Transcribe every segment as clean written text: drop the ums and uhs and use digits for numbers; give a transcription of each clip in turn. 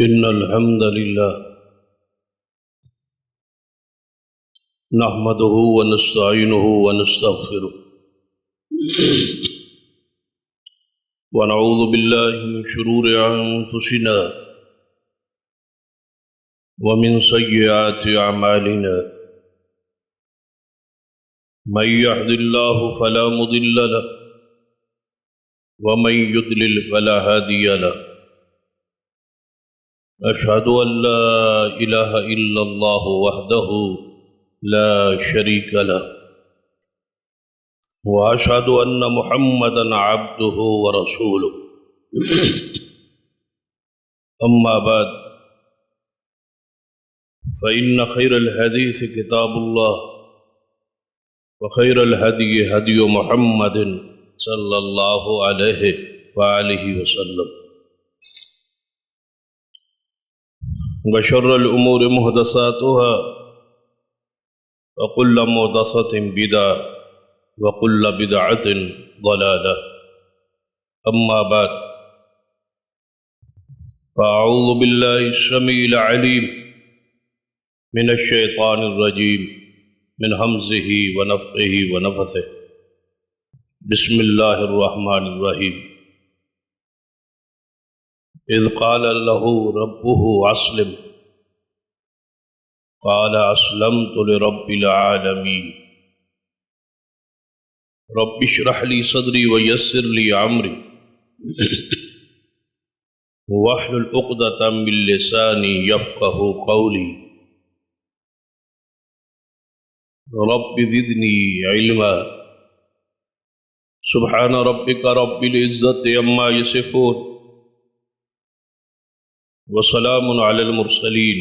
إن الحمد لله نحمده ونستعينه ونستغفره ونعوذ بالله من شرور أنفسنا ومن سيئات أعمالنا من يهد الله فلا مضل له ومن يضلل فلا هادي له أشهد أن لا إله إلا الله وحده لا شريك له وأشهد أن محمدا عبده ورسوله أما بعد فإن خير الحديث كتاب الله وخير الهدي هدي محمد صلى الله عليه وآله وسلم وشر الأمور محدثاتها وكل محدثة بدعة وكل بدعة ضلالة أما بعد فأعوذ بالله السميع العليم من الشيطان الرجيم من همزه ونفخه ونفثه بسم الله الرحمن الرحيم إذ قال له ربه أسلم قال أسلمت لرب العالمين رب اشرح لي صدري ويسر لي أمري واحلل عقدة من لساني يفقه قولي رب زدني علما سبحان ربك رب العزة عما يصفون وسلام على المرسلين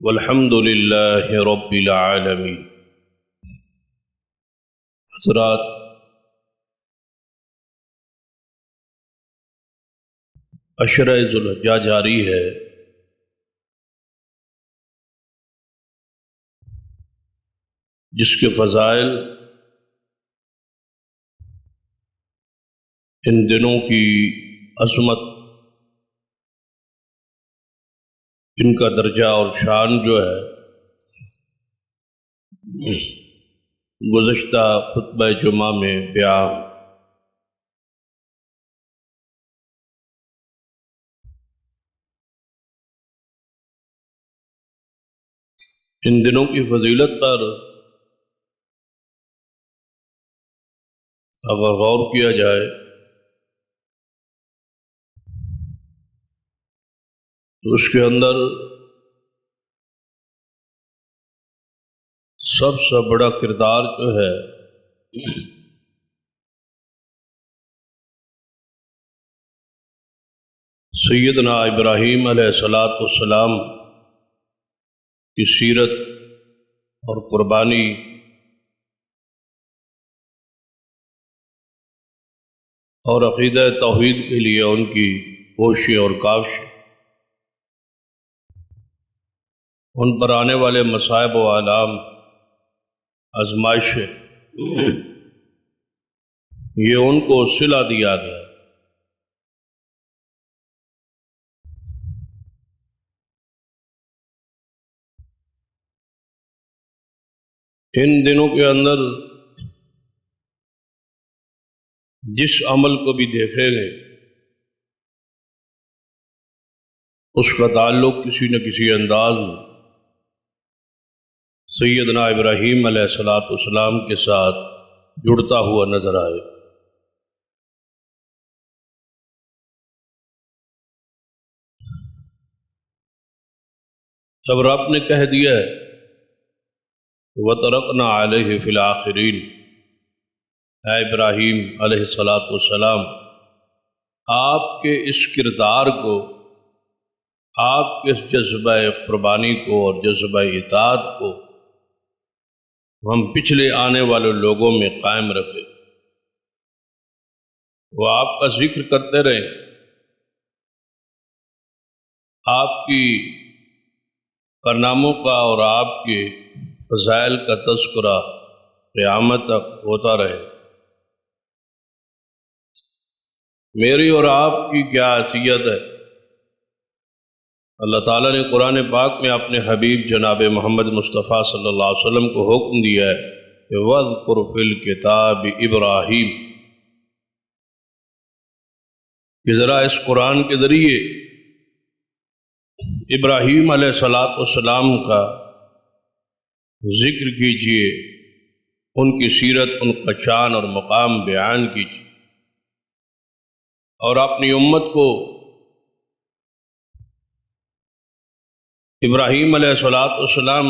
والحمد لله رب العالمين. حضرات، عشرہ ذو الحجہ جاری ہے. جس کے فضائل ان دنوں کی عظمت، ان کا درجہ اور شان جو ہے گزشتہ خطبہ جمعہ میں بیان. ان دنوں کی فضیلت پر اگر غور کیا جائے تو اس کے اندر سب سے بڑا کردار جو ہے سیدنا ابراہیم علیہ السلام کی سیرت اور قربانی اور عقیدہ توحید کے لیے ان کی کوشش اور کاوش، ان پر آنے والے مصائب و آلام، آزمائشیں، یہ ان کو صلہ دیا گیا. ان دنوں کے اندر جس عمل کو بھی دیکھیں گے اس کا تعلق کسی نہ کسی انداز میں سیدنا ابراہیم علیہ السلام کے ساتھ جڑتا ہوا نظر آئے. جب رب نے کہہ دیا ہے وَتَرَكْنَا عَلَيْهِ فِي الْآخِرِينَ، اے ابراہیم علیہ السلام، آپ کے اس کردار کو، آپ کے اس جذبہ قربانی کو اور جذبہ اطاعت کو ہم پچھلے آنے والے لوگوں میں قائم رکھے. وہ آپ کا ذکر کرتے رہے، آپ کی کارناموں کا اور آپ کے فضائل کا تذکرہ قیامت تک ہوتا رہے. میری اور آپ کی کیا حیثیت ہے اللہ تعالیٰ نے قرآن پاک میں اپنے حبیب جناب محمد مصطفیٰ صلی اللہ علیہ وسلم کو حکم دیا ہے کہ وَاذْكُرْ فِي الْكِتَابِ ابراہیم، کہ ذرا اس قرآن کے ذریعے ابراہیم علیہ السلام کا ذکر کیجیے، ان کی سیرت، ان کا شان اور مقام بیان کیجیے، اور اپنی امت کو ابراہیم علیہ السلام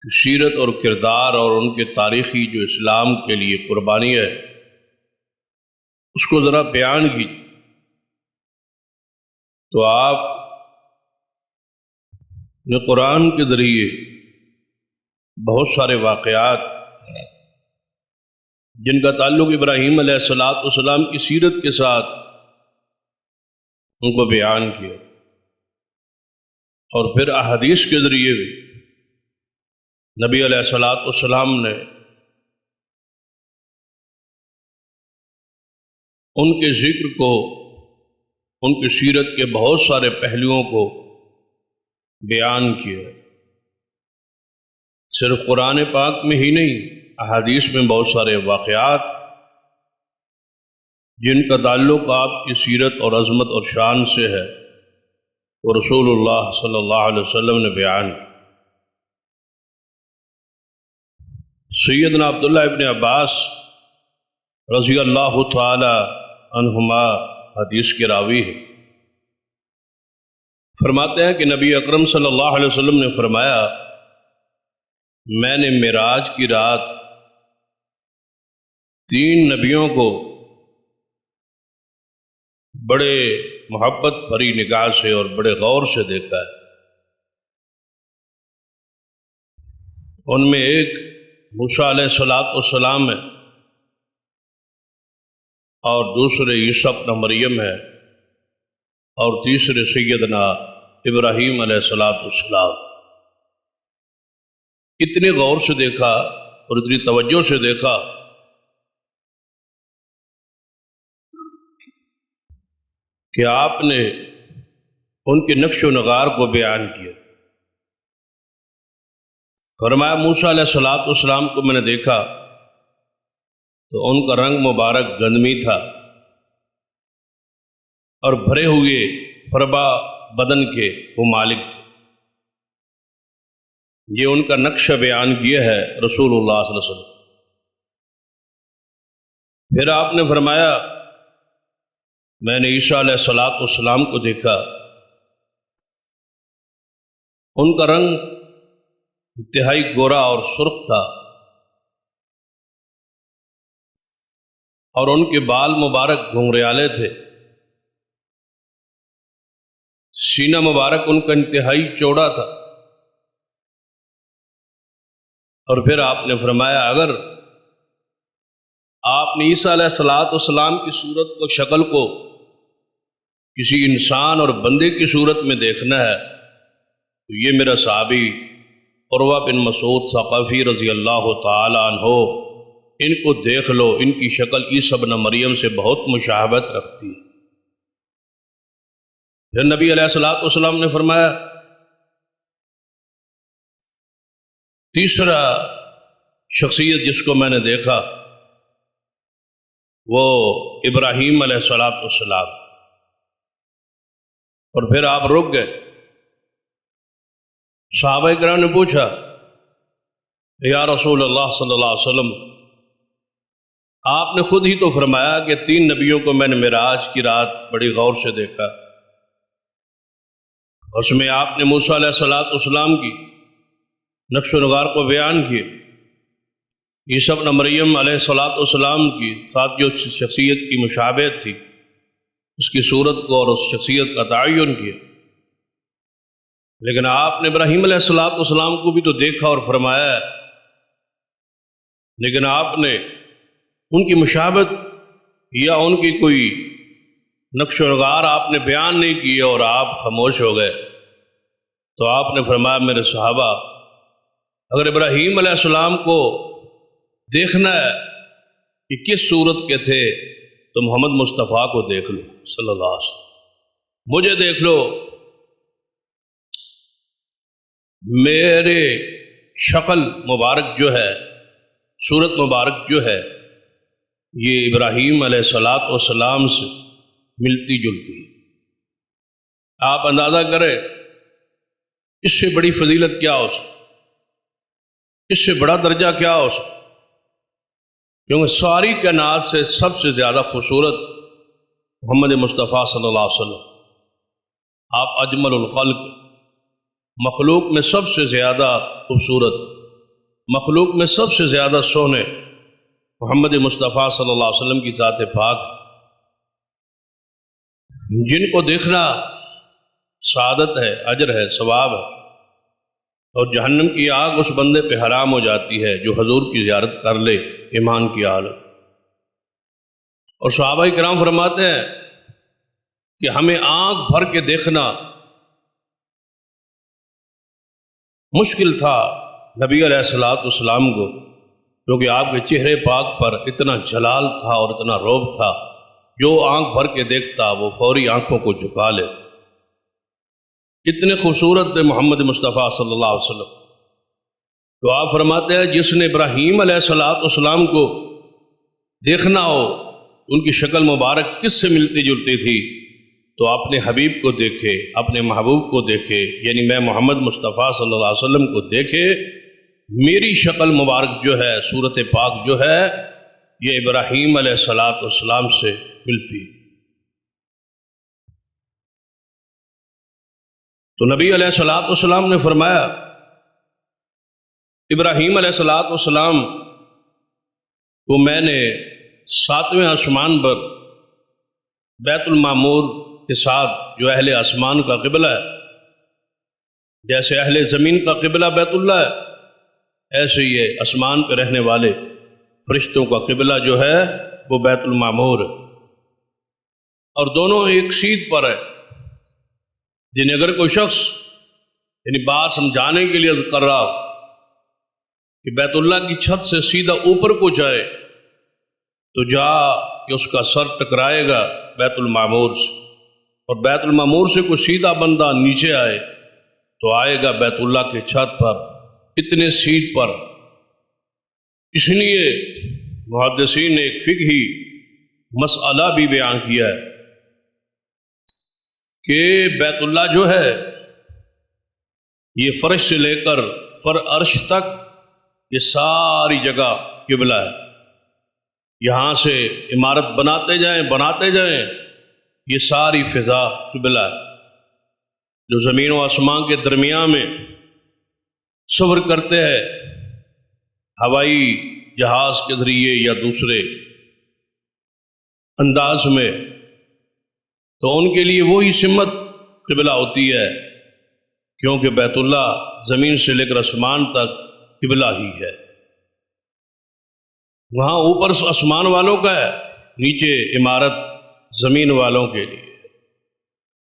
کی سیرت اور کردار اور ان کے تاریخی جو اسلام کے لیے قربانی ہے اس کو ذرا بیان کیجیے۔ تو آپ نے قرآن کے ذریعے بہت سارے واقعات جن کا تعلق ابراہیم علیہ السلام کی سیرت کے ساتھ ان کو بیان کیا، اور پھر احادیث کے ذریعے بھی نبی علیہ السلام نے ان کے ذکر کو، ان کی سیرت کے بہت سارے پہلوؤں کو بیان کیا۔ صرف قرآن پاک میں ہی نہیں، احادیث میں بہت سارے واقعات جن کا تعلق آپ کی سیرت اور عظمت اور شان سے ہے وہ رسول اللہ صلی اللہ علیہ وسلم نے بیان کیا۔ سیدنا عبداللہ ابن عباس رضی اللہ تعالی عنہما حدیث کے راوی ہیں، فرماتے ہیں کہ نبی اکرم صلی اللہ علیہ وسلم نے فرمایا، میں نے معراج کی رات 3 نبیوں کو بڑے محبت بھری نگاہ سے اور بڑے غور سے دیکھا ہے۔ ان میں ایک موسیٰ علیہ السلام ہے، اور دوسرے عیسیٰ ابن مریم ہے، اور تیسرے سیدنا ابراہیم علیہ السلام۔ اتنے غور سے دیکھا اور اتنی توجہ سے دیکھا کہ آپ نے ان کے نقش و نگار کو بیان کیا۔ فرمایا موسیٰ علیہ السلام کو میں نے دیکھا تو ان کا رنگ مبارک گندمی تھا، اور بھرے ہوئے فربا بدن کے وہ مالک تھے۔ یہ ان کا نقشہ بیان کیا ہے رسول اللہ صلی اللہ علیہ وسلم۔ پھر آپ نے فرمایا میں نے عیسیٰ علیہ السلام کو دیکھا، ان کا رنگ انتہائی گورا اور سرخ تھا، اور ان کے بال مبارک گھنگریالے تھے، سینہ مبارک ان کا انتہائی چوڑا تھا۔ اور پھر آپ نے فرمایا اگر آپ نے عیسیٰ علیہ السلام کی صورت کو، شکل کو کسی انسان اور بندے کی صورت میں دیکھنا ہے تو یہ میرا صحابی عروہ بن مسعود ثقفی رضی اللہ تعالی عنہ، ان کو دیکھ لو، ان کی شکل عیسیٰ ابن مریم سے بہت مشابہت رکھتی ہے۔ پھر نبی علیہ السلام نے فرمایا تیسرا شخصیت جس کو میں نے دیکھا وہ ابراہیم علیہ السلام۔ اور پھر آپ رک گئے۔ صحابہ کرام نے پوچھا یا رسول اللہ صلی اللہ علیہ وسلم، آپ نے خود ہی تو فرمایا کہ 3 نبیوں کو میں نے معراج کی رات بڑی غور سے دیکھا، اس میں آپ نے موسیٰ علیہ السلام کی نقش و نگار کو بیان کیے، عیسیٰ ابن مریم علیہ السلام کی ساتھ جو شخصیت کی مشابہت تھی اس کی صورت کو اور اس شخصیت کا تعین کیا، لیکن آپ نے ابراہیم علیہ السلام کو بھی تو دیکھا اور فرمایا ہے، لیکن آپ نے ان کی مشابہت یا ان کی کوئی نقش و نگار آپ نے بیان نہیں کی اور آپ خاموش ہو گئے۔ تو آپ نے فرمایا میرے صحابہ، اگر ابراہیم علیہ السلام کو دیکھنا ہے کہ کس صورت کے تھے تو محمد مصطفیٰ کو دیکھ لو صلی اللہ علیہ وسلم، مجھے دیکھ لو میرے شکل مبارک جو ہے، صورت مبارک جو ہے، یہ ابراہیم علیہ السلام سے ملتی جلتی ہے۔ آپ اندازہ کریں اس سے بڑی فضیلت کیا ہو سکتی، اس سے بڑا درجہ کیا ہو سکتا، کیونکہ ساری کائنات سے سب سے زیادہ خوبصورت محمد مصطفیٰ صلی اللہ علیہ وسلم، آپ اجمل الخلق، مخلوق میں سب سے زیادہ خوبصورت، مخلوق میں سب سے زیادہ سونے محمد مصطفیٰ صلی اللہ علیہ وسلم کی ذات پاک، جن کو دیکھنا سعادت ہے، اجر ہے، ثواب ہے، اور جہنم کی آگ اس بندے پہ حرام ہو جاتی ہے جو حضور کی زیارت کر لے ایمان کی حالت۔ اور صحابہ کرام فرماتے ہیں کہ ہمیں آنکھ بھر کے دیکھنا مشکل تھا نبی علیہ السلام کو، کیونکہ آپ کے چہرے پاک پر اتنا جلال تھا اور اتنا رعب تھا، جو آنکھ بھر کے دیکھتا وہ فوری آنکھوں کو جھکا لے۔ اتنے خوبصورت تھے محمد مصطفیٰ صلی اللہ علیہ وسلم۔ تو آپ فرماتے ہیں جس نے ابراہیم علیہ السلام کو دیکھنا ہو، ان کی شکل مبارک کس سے ملتی جلتی تھی، تو اپنے حبیب کو دیکھے، اپنے محبوب کو دیکھے، یعنی میں محمد مصطفیٰ صلی اللہ علیہ وسلم کو دیکھے، میری شکل مبارک جو ہے، صورت پاک جو ہے، یہ ابراہیم علیہ السلام سے ملتی۔ تو نبی علیہ السلام نے فرمایا ابراہیم علیہ السلام کو میں نے 7ویں آسمان پر بیت المعمور کے ساتھ، جو اہل آسمان کا قبلہ ہے، جیسے اہل زمین کا قبلہ بیت اللہ ہے، ایسے یہ آسمان پہ رہنے والے فرشتوں کا قبلہ جو ہے وہ بیت المعمور ہے، اور دونوں ایک سیدھ پر ہے۔ جنہیں اگر کوئی شخص یعنی بات سمجھانے کے لیے کر رہا ہو کہ بیت اللہ کی چھت سے سیدھا اوپر کو جائے تو جا کہ اس کا سر ٹکرائے گا بیت المعمور سے، اور بیت المعمور سے کوئی سیدھا بندہ نیچے آئے تو آئے گا بیت اللہ کی چھت پر، اتنے سیدھ پر۔ اس لیے محدثین نے ایک فقہی مسئلہ بھی بیان کیا ہے کہ بیت اللہ جو ہے یہ فرش سے لے کر عرش تک یہ ساری جگہ قبلہ ہے۔ یہاں سے عمارت بناتے جائیں یہ ساری فضا قبلہ ہے۔ جو زمین و آسمان کے درمیان میں سفر کرتے ہیں ہوائی جہاز کے ذریعے یا دوسرے انداز میں، تو ان کے لیے وہی سمت قبلہ ہوتی ہے، کیونکہ بیت اللہ زمین سے لے کر آسمان تک قبلہ ہی ہے۔ وہاں اوپر آسمان والوں کا ہے، نیچے عمارت زمین والوں کے لیے،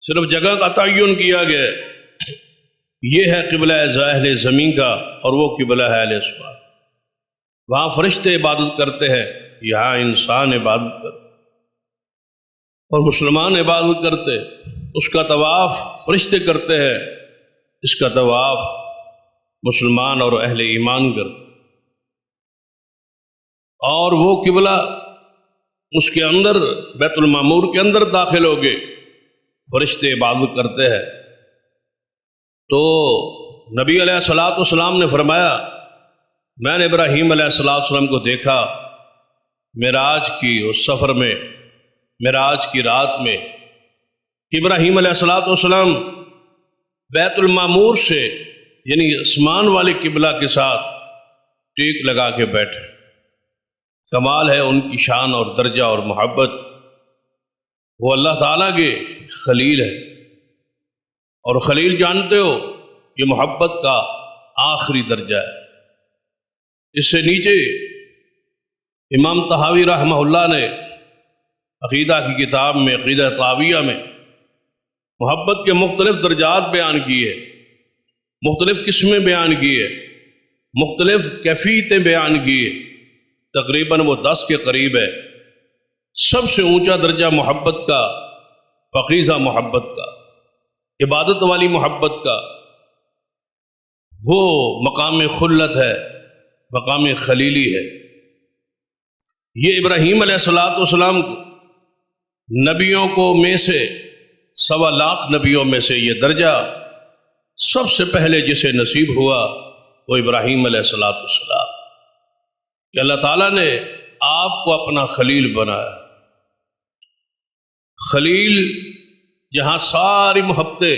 صرف جگہ کا تعین کیا گیا ہے۔ یہ ہے قبلہ اہل زمین کا اور وہ قبلہ ہے اہل آسمان۔ وہاں فرشتے عبادت کرتے ہیں، یہاں انسان عبادت کرتے اور مسلمان عبادت کرتے، اس کا طواف فرشتے کرتے ہیں، اس کا طواف مسلمان اور اہل ایمان کرتے، اور وہ قبلہ اس کے اندر بیت المعمور کے اندر داخل ہو گئے، فرشتے عبادت کرتے ہیں۔ تو نبی علیہ السلام نے فرمایا میں نے ابراہیم علیہ السلام کو دیکھا معراج کی اس سفر میں، معراج کی رات میں، کہ ابراہیم علیہ السلام بیت المعمور سے یعنی آسمان والے قبلہ کے ساتھ ٹیک لگا کے بیٹھے۔ کمال ہے ان کی شان اور درجہ اور محبت۔ وہ اللہ تعالیٰ کے خلیل ہے، اور خلیل جانتے ہو یہ محبت کا آخری درجہ ہے۔ اس سے نیچے امام طحاوی رحمہ اللہ نے عقیدہ کی کتاب میں، عقیدہ طحاویہ میں، محبت کے مختلف درجات بیان کیے، مختلف قسمیں بیان کیے، مختلف کیفیتیں بیان کیے، تقریباً وہ 10 کے قریب ہے۔ سب سے اونچا درجہ محبت کا، پاکیزہ محبت کا، عبادت والی محبت کا، وہ مقام خلت ہے، مقام خلیلی ہے۔ یہ ابراہیم علیہ السلام نبیوں کو میں سے 1.25 لاکھ نبیوں میں سے یہ درجہ سب سے پہلے جسے نصیب ہوا وہ ابراہیم علیہ السلام، کہ اللہ تعالیٰ نے آپ کو اپنا خلیل بنایا۔ خلیل جہاں ساری محبتیں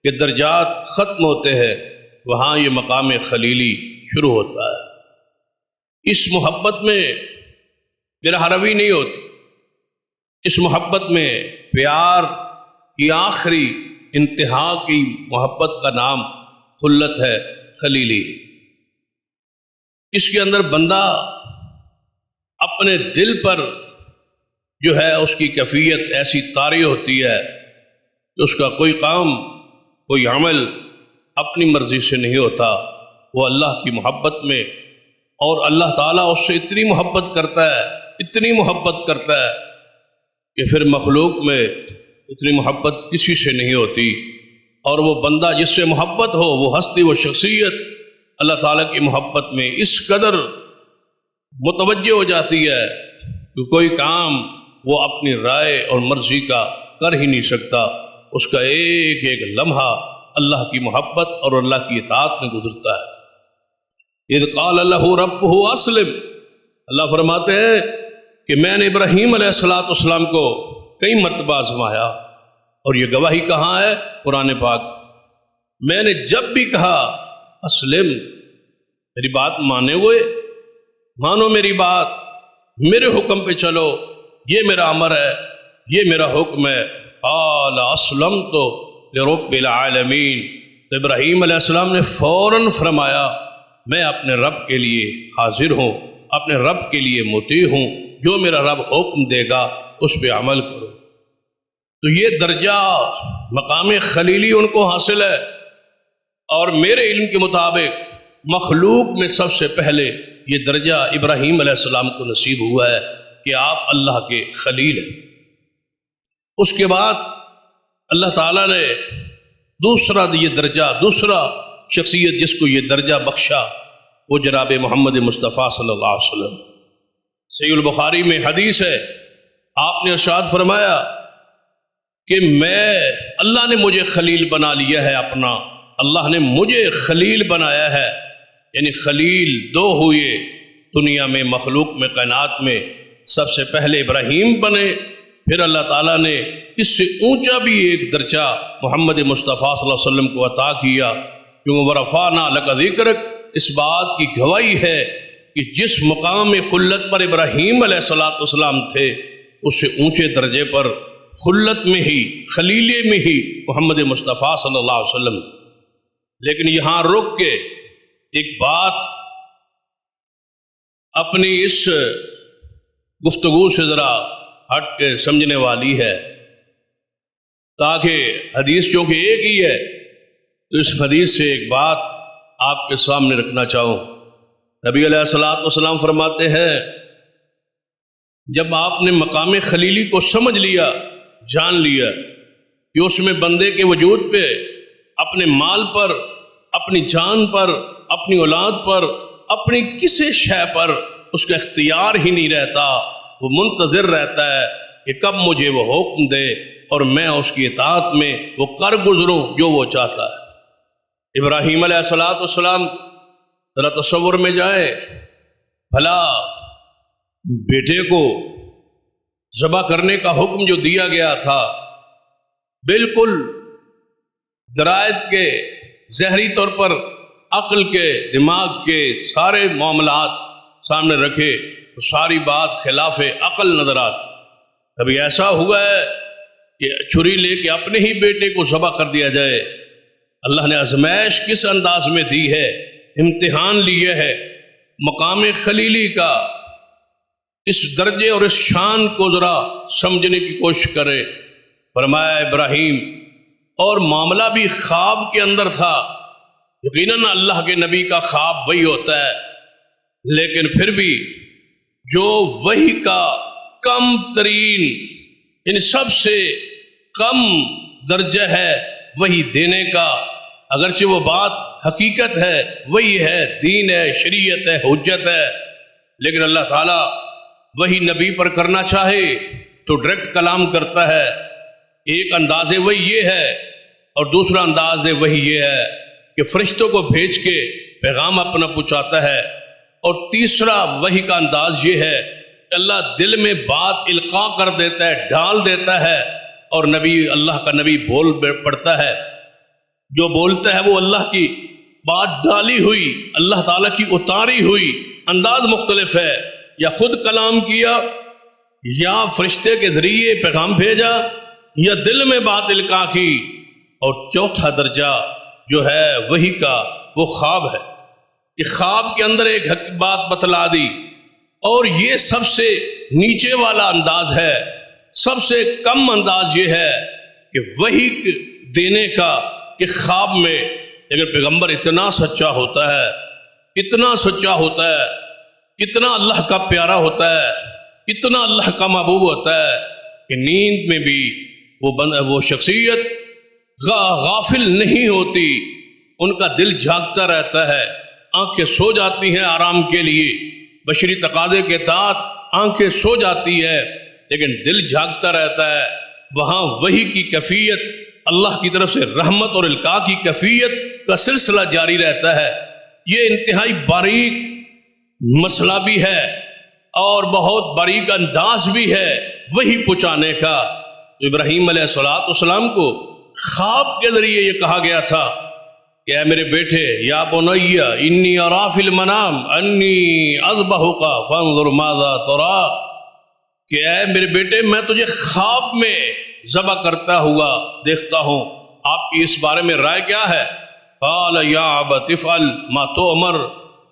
کے درجات ختم ہوتے ہیں، وہاں یہ مقام خلیلی شروع ہوتا ہے۔ اس محبت میں گرہ روی نہیں ہوتی، اس محبت میں پیار کی آخری انتہا کی محبت کا نام خلت ہے، خلیلی۔ اس کے اندر بندہ اپنے دل پر جو ہے اس کی کیفیت ایسی طاری ہوتی ہے کہ اس کا کوئی کام، کوئی عمل اپنی مرضی سے نہیں ہوتا، وہ اللہ کی محبت میں، اور اللہ تعالیٰ اس سے اتنی محبت کرتا ہے، اتنی محبت کرتا ہے کہ پھر مخلوق میں اتنی محبت کسی سے نہیں ہوتی، اور وہ بندہ جس سے محبت ہو، وہ ہستی، وہ شخصیت اللہ تعالیٰ کی محبت میں اس قدر متوجہ ہو جاتی ہے کہ کوئی کام وہ اپنی رائے اور مرضی کا کر ہی نہیں سکتا، اس کا ایک ایک لمحہ اللہ کی محبت اور اللہ کی اطاعت میں گزرتا ہے۔ اذ قال له ربه اسلم، اللہ فرماتے ہیں کہ میں نے ابراہیم علیہ السلام کو کئی مرتبہ آزمایا، اور یہ گواہی کہاں ہے؟ قرآن پاک۔ میں نے جب بھی کہا اسلم، میری بات مانے ہوئے، مانو میری بات، میرے حکم پہ چلو، یہ میرا امر ہے، یہ میرا حکم ہے۔ قال اسلمت لرب العالمین، تو ابراہیم علیہ السلام نے فوراً فرمایا میں اپنے رب کے لیے حاضر ہوں، اپنے رب کے لیے مطیع ہوں، جو میرا رب حکم دے گا اس پہ عمل کرو۔ تو یہ درجہ مقام خلیلی ان کو حاصل ہے، اور میرے علم کے مطابق مخلوق میں سب سے پہلے یہ درجہ ابراہیم علیہ السلام کو نصیب ہوا ہے کہ آپ اللہ کے خلیل ہیں۔ اس کے بعد اللہ تعالیٰ نے دوسرا یہ درجہ، دوسرا شخصیت جس کو یہ درجہ بخشا، وہ جناب محمد مصطفیٰ صلی اللہ علیہ وسلم۔ صحیح البخاری میں حدیث ہے، آپ نے ارشاد فرمایا کہ اللہ نے مجھے خلیل بنا لیا ہے اپنا، اللہ نے مجھے خلیل بنایا ہے، یعنی خلیل دو ہوئے دنیا میں، مخلوق میں، کائنات میں۔ سب سے پہلے ابراہیم بنے، پھر اللہ تعالیٰ نے اس سے اونچا بھی ایک درجہ محمد مصطفیٰ صلی اللہ علیہ وسلم کو عطا کیا، کیونکہ وَرَفَعْنَا لَكَ ذِكْرَكَ اس بات کی گواہی ہے کہ جس مقام خلت پر ابراہیم علیہ السلام تھے، اس سے اونچے درجے پر خلت میں ہی، خلیلے میں ہی محمد مصطفیٰ صلی اللہ علیہ وسلم۔ لیکن یہاں رک کے ایک بات اپنی اس گفتگو سے ذرا ہٹ کے سمجھنے والی ہے، تاکہ حدیث چونکہ ایک ہی ہے تو اس حدیث سے ایک بات آپ کے سامنے رکھنا چاہوں۔ نبی علیہ السلام فرماتے ہیں جب آپ نے مقام خلیلی کو سمجھ لیا، جان لیا کہ اس میں بندے کے وجود پہ، اپنے مال پر، اپنی جان پر، اپنی اولاد پر، اپنی کسی شے پر اس کا اختیار ہی نہیں رہتا، وہ منتظر رہتا ہے کہ کب مجھے وہ حکم دے اور میں اس کی اطاعت میں وہ کر گزروں جو وہ چاہتا ہے۔ ابراہیم علیہ السلام ذرا تصور میں جائے، بھلا بیٹے کو ذبح کرنے کا حکم جو دیا گیا تھا، بالکل درائت کے، ظاہری طور پر عقل کے، دماغ کے سارے معاملات سامنے رکھے تو ساری بات خلاف عقل نظر آتی۔ کبھی ایسا ہوا ہے کہ چھری لے کے اپنے ہی بیٹے کو ذبح کر دیا جائے؟ اللہ نے آزمائش کس انداز میں دی ہے، امتحان لیے ہے مقام خلیلی کا۔ اس درجے اور اس شان کو ذرا سمجھنے کی کوشش کرے۔ فرمایا ابراہیم، اور معاملہ بھی خواب کے اندر تھا، یقیناً اللہ کے نبی کا خواب وہی ہوتا ہے، لیکن پھر بھی جو وحی کا کم ترین، یعنی سب سے کم درجہ ہے وحی دینے کا، اگرچہ وہ بات حقیقت ہے، وہی ہے، دین ہے، شریعت ہے، حجت ہے۔ لیکن اللہ تعالیٰ وہی نبی پر کرنا چاہے تو ڈائریکٹ کلام کرتا ہے۔ ایک انداز وہی یہ ہے، اور دوسرا انداز وہی یہ ہے کہ فرشتوں کو بھیج کے پیغام اپنا پہنچاتا ہے، اور تیسرا وحی کا انداز یہ ہے کہ اللہ دل میں بات القاء کر دیتا ہے، ڈال دیتا ہے، اور نبی، اللہ کا نبی بول پڑتا ہے۔ جو بولتا ہے وہ اللہ کی بات ڈالی ہوئی، اللہ تعالیٰ کی اتاری ہوئی، انداز مختلف ہے، یا خود کلام کیا، یا فرشتے کے ذریعے پیغام بھیجا، یا دل میں بات القاء کی، اور چوتھا درجہ جو ہے وحی کا وہ خواب ہے۔ یہ خواب کے اندر ایک بات بتلا دی، اور یہ سب سے نیچے والا انداز ہے، سب سے کم انداز یہ ہے کہ وحی دینے کا، کہ خواب میں اگر پیغمبر اتنا سچا ہوتا ہے، اتنا سچا ہوتا ہے، اتنا اللہ کا پیارا ہوتا ہے، اتنا اللہ کا محبوب ہوتا ہے کہ نیند میں بھی وہ شخصیت غافل نہیں ہوتی، ان کا دل جاگتا رہتا ہے، آنکھیں سو جاتی ہیں آرام کے لیے، بشری تقاضے کے تحت آنکھیں سو جاتی ہے لیکن دل جاگتا رہتا ہے۔ وہاں وحی کی کیفیت، اللہ کی طرف سے رحمت اور القاء کی کیفیت کا سلسلہ جاری رہتا ہے۔ یہ انتہائی باریک مسئلہ بھی ہے اور بہت باریک انداز بھی ہے وحی پہنچانے کا۔ ابراہیم علیہ السلام کو خواب کے ذریعے یہ کہا گیا تھا کہ اے میرے بیٹے، یا بنی انی اری فی المنام انی اذبحک فانظر ماذا تری، کہ اے میرے بیٹے میں تجھے خواب میں ذبح کرتا ہوا دیکھتا ہوں، آپ کی اس بارے میں رائے کیا ہے؟ قال یا ابت افعل ما تؤمر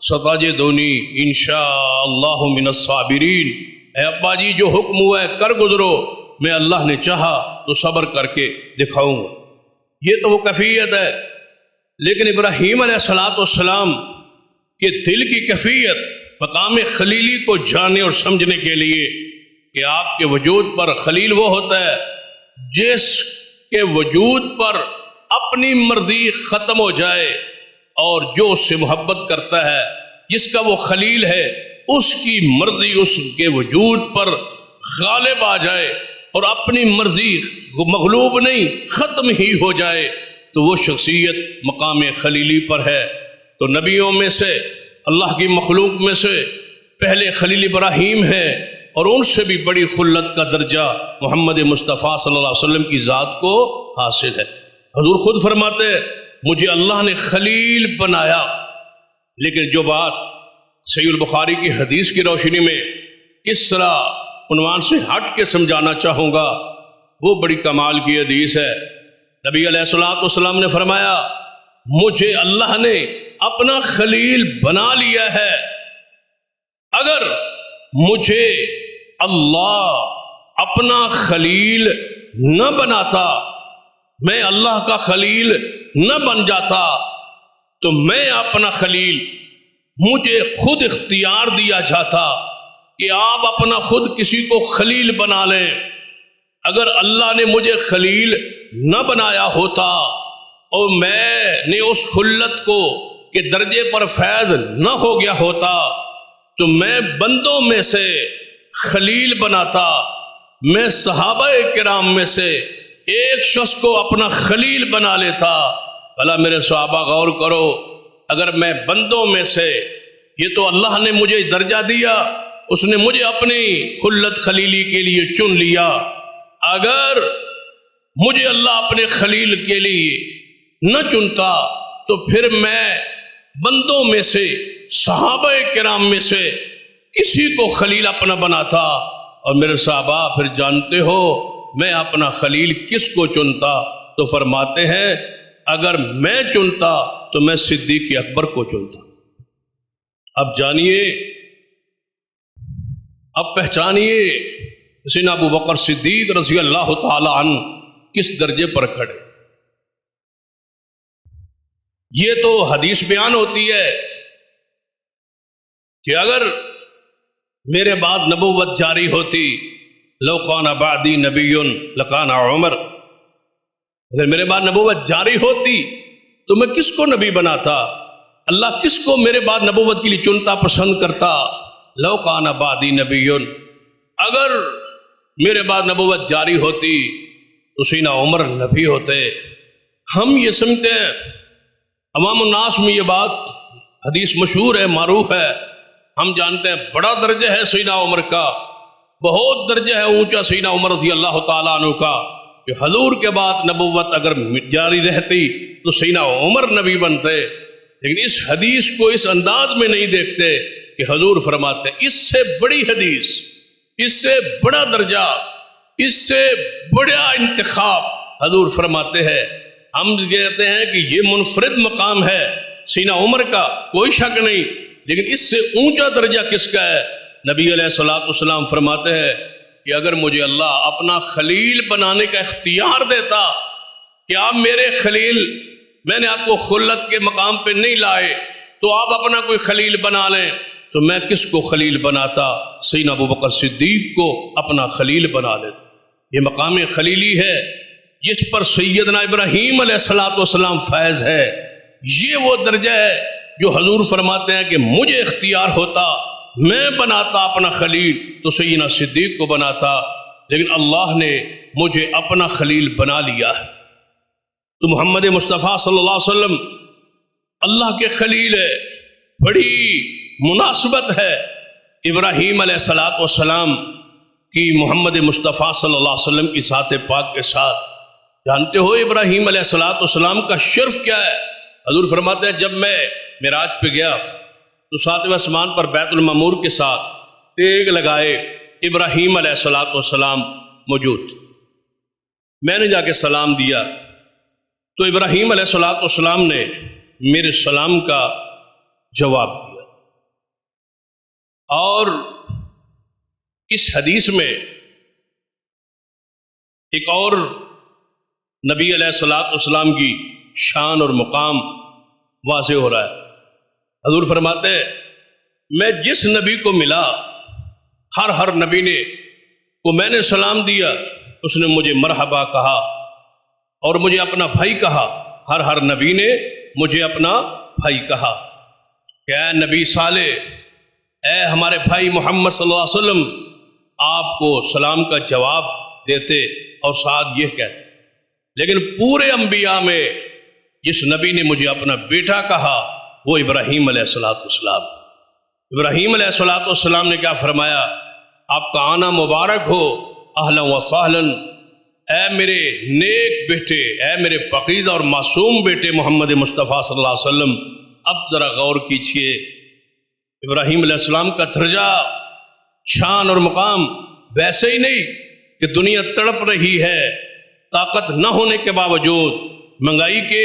ستجدنی ان شاء اللہ من الصابرین، اے ابا جی جو حکم ہوا ہے کر گزرو، میں اللہ نے چاہا تو صبر کر کے دکھاؤں گا۔ یہ تو وہ کیفیت ہے، لیکن ابراہیم علیہ السلام کے دل کی کیفیت مقام خلیلی کو جاننے اور سمجھنے کے لیے کہ آپ کے وجود پر خلیل وہ ہوتا ہے جس کے وجود پر اپنی مرضی ختم ہو جائے، اور جو اس سے محبت کرتا ہے، جس کا وہ خلیل ہے، اس کی مرضی اس کے وجود پر غالب آ جائے اور اپنی مرضی مغلوب نہیں ختم ہی ہو جائے، تو وہ شخصیت مقام خلیلی پر ہے۔ تو نبیوں میں سے، اللہ کی مخلوق میں سے پہلے خلیل ابراہیم ہے، اور ان سے بھی بڑی خلت کا درجہ محمد مصطفیٰ صلی اللہ علیہ وسلم کی ذات کو حاصل ہے۔ حضور خود فرماتے ہیں مجھے اللہ نے خلیل بنایا، لیکن جو بات صحیح البخاری کی حدیث کی روشنی میں اس طرح عنوان سے ہٹ کے سمجھانا چاہوں گا، وہ بڑی کمال کی حدیث ہے۔ نبی علیہ السلام نے فرمایا مجھے اللہ نے اپنا خلیل بنا لیا ہے، اگر مجھے اللہ اپنا خلیل نہ بناتا، میں اللہ کا خلیل نہ بن جاتا، تو میں اپنا خلیل مجھے خود اختیار دیا جاتا کہ آپ اپنا خود کسی کو خلیل بنا لیں۔ اگر اللہ نے مجھے خلیل نہ بنایا ہوتا اور میں نے اس خلت کو کہ درجے پر فیض نہ ہو گیا ہوتا، تو میں بندوں میں سے خلیل بناتا، میں صحابہ کرام میں سے ایک شخص کو اپنا خلیل بنا لیتا۔ بھلا میرے صحابہ غور کرو، اگر میں بندوں میں سے، یہ تو اللہ نے مجھے درجہ دیا، اس نے مجھے اپنی خلت خلیلی کے لیے چن لیا، اگر مجھے اللہ اپنے خلیل کے لیے نہ چنتا تو پھر میں بندوں میں سے، صحابہ کرام میں سے کسی کو خلیل اپنا بناتا۔ اور میرے صحابہ پھر جانتے ہو میں اپنا خلیل کس کو چنتا؟ تو فرماتے ہیں اگر میں چنتا تو میں صدیق اکبر کو چنتا۔ اب جانیے، اب پہچانیے سیدنا ابو بکر صدیق رضی اللہ تعالی عنہ کس درجے پر کھڑے۔ یہ تو حدیث بیان ہوتی ہے کہ اگر میرے بعد نبوت جاری ہوتی، لو کان بعدی نبی لکان عمر، اگر میرے بعد نبوت جاری ہوتی تو میں کس کو نبی بناتا؟ اللہ کس کو میرے بعد نبوت کے لیے چنتا پسند کرتا؟ لو کان بعدی نبی، اگر میرے بعد نبوت جاری ہوتی تو سیدنا عمر نبی ہوتے۔ ہم یہ سمجھتے ہیں، عوام الناس میں یہ بات حدیث مشہور ہے، معروف ہے، ہم جانتے ہیں بڑا درجہ ہے سیدنا عمر کا، بہت درجہ ہے اونچا سیدنا عمر رضی اللہ تعالیٰ عنہ کا، کہ حضور کے بعد نبوت اگر جاری رہتی تو سیدنا عمر نبی بنتے۔ لیکن اس حدیث کو اس انداز میں نہیں دیکھتے کہ حضور فرماتے ہیں اس سے بڑی حدیث، اس سے بڑا درجہ، اس سے بڑا انتخاب حضور فرماتے ہیں۔ ہم کہتے ہیں کہ یہ منفرد مقام ہے سیدنا عمر کا، کوئی شک نہیں، لیکن اس سے اونچا درجہ کس کا ہے؟ نبی علیہ الصلوۃ والسلام فرماتے ہیں کہ اگر مجھے اللہ اپنا خلیل بنانے کا اختیار دیتا کہ آپ میرے خلیل، میں نے آپ کو خلت کے مقام پہ نہیں لائے تو آپ اپنا کوئی خلیل بنا لیں، تو میں کس کو خلیل بناتا؟ سیدنا ابوبکر صدیق کو اپنا خلیل بنا لیتا۔ یہ مقام خلیلی ہے جس پر سیدنا ابراہیم علیہ الصلوۃ والسلام فائز ہے۔ یہ وہ درجہ ہے جو حضور فرماتے ہیں کہ مجھے اختیار ہوتا، میں بناتا اپنا خلیل تو سیدنا صدیق کو بناتا، لیکن اللہ نے مجھے اپنا خلیل بنا لیا ہے۔ تو محمد مصطفیٰ صلی اللہ علیہ وسلم اللہ کے خلیل ہے۔ بڑی مناسبت ہے ابراہیم علیہ الصلوۃ والسلام کی محمد مصطفیٰ صلی اللہ علیہ وسلم کی ذات پاک کے ساتھ۔ جانتے ہو ابراہیم علیہ الصلوۃ والسلام کا شرف کیا ہے؟ حضور فرماتے ہیں جب میں معراج پہ گیا تو ساتویں آسمان پر بیت المعمور کے ساتھ تیگ لگائے ابراہیم علیہ الصلوۃ والسلام موجود تھے۔ میں نے جا کے سلام دیا تو ابراہیم علیہ الصلوۃ والسلام نے میرے سلام کا جواب دیا۔ اور اس حدیث میں ایک اور نبی علیہ الصلوۃ والسلام کی شان اور مقام واضح ہو رہا ہے۔ حضور فرماتے ہیں میں جس نبی کو ملا، ہر نبی نے کو میں نے سلام دیا، اس نے مجھے مرحبا کہا اور مجھے اپنا بھائی کہا۔ ہر نبی نے مجھے اپنا بھائی کہا کہ اے نبی صالح، اے ہمارے بھائی محمد صلی اللہ علیہ وسلم، آپ کو سلام کا جواب دیتے اور ساتھ یہ کہتے۔ لیکن پورے انبیاء میں جس نبی نے مجھے اپنا بیٹا کہا وہ ابراہیم علیہ الصلوۃ والسلام۔ ابراہیم علیہ الصلوۃ والسلام نے کیا فرمایا؟ آپ کا آنا مبارک ہو، اہلا و سہلا، اے میرے نیک بیٹے، اے میرے پقیدہ اور معصوم بیٹے محمد مصطفیٰ صلی اللہ علیہ وسلم۔ اب ذرا غور کیجیے، ابراہیم علیہ السلام کا درجہ، شان اور مقام ویسے ہی نہیں کہ دنیا تڑپ رہی ہے، طاقت نہ ہونے کے باوجود مہنگائی کے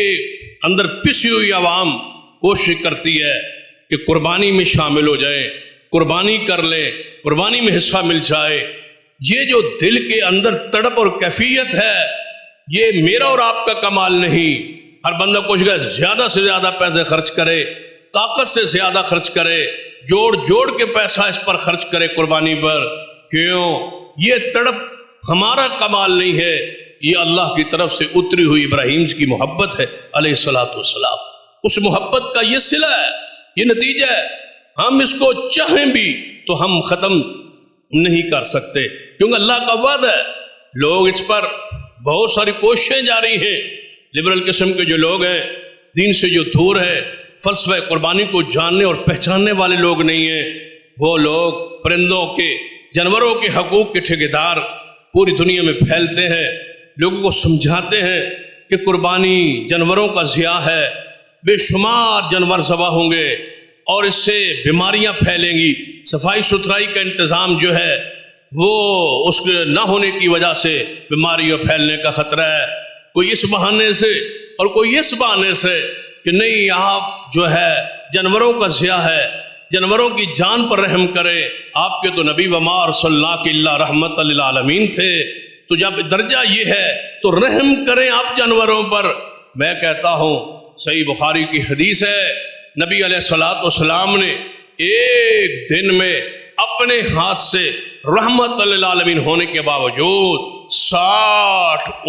اندر پسی ہوئی عوام کوشش کرتی ہے کہ قربانی میں شامل ہو جائے، قربانی کر لے، قربانی میں حصہ مل جائے۔ یہ جو دل کے اندر تڑپ اور کیفیت ہے، یہ میرا اور آپ کا کمال نہیں۔ ہر بندہ کوشش کرے زیادہ سے زیادہ پیسے خرچ کرے، طاقت سے زیادہ خرچ کرے، جوڑ کے پیسہ اس پر خرچ کرے قربانی پر۔ کیوں؟ یہ تڑپ ہمارا کمال نہیں ہے، یہ اللہ کی طرف سے اتری ہوئی ابراہیم کی محبت ہے علیہ الصلوۃ والسلام۔ اس محبت کا یہ صلہ ہے، یہ نتیجہ ہے۔ ہم اس کو چاہیں بھی تو ہم ختم نہیں کر سکتے، کیونکہ اللہ کا وعدہ ہے۔ لوگ اس پر بہت ساری کوششیں جاری ہیں، لبرل قسم کے جو لوگ ہیں، دین سے جو دور ہے، فلسفہ قربانی کو جاننے اور پہچاننے والے لوگ نہیں ہیں، وہ لوگ پرندوں کے، جانوروں کے حقوق کے ٹھیکیدار پوری دنیا میں پھیلتے ہیں، لوگوں کو سمجھاتے ہیں کہ قربانی جانوروں کا ضیاء ہے، بے شمار جانور ذبح ہوں گے اور اس سے بیماریاں پھیلیں گی۔ صفائی ستھرائی کا انتظام جو ہے وہ اس کے نہ ہونے کی وجہ سے بیماریاں پھیلنے کا خطرہ ہے۔ کوئی اس بہانے سے اور کوئی اس بہانے سے کہ نہیں، آپ جو ہے جانوروں کا ضیاء ہے، جانوروں کی جان پر رحم کرے۔ آپ کے تو نبی وما ارسلناک الا رحمت للعالمین تھے، تو جب درجہ یہ ہے تو رحم کریں آپ جانوروں پر۔ میں کہتا ہوں، صحیح بخاری کی حدیث ہے، نبی علیہ الصلوۃ والسلام نے ایک دن میں اپنے ہاتھ سے رحمت للعالمین ہونے کے باوجود 60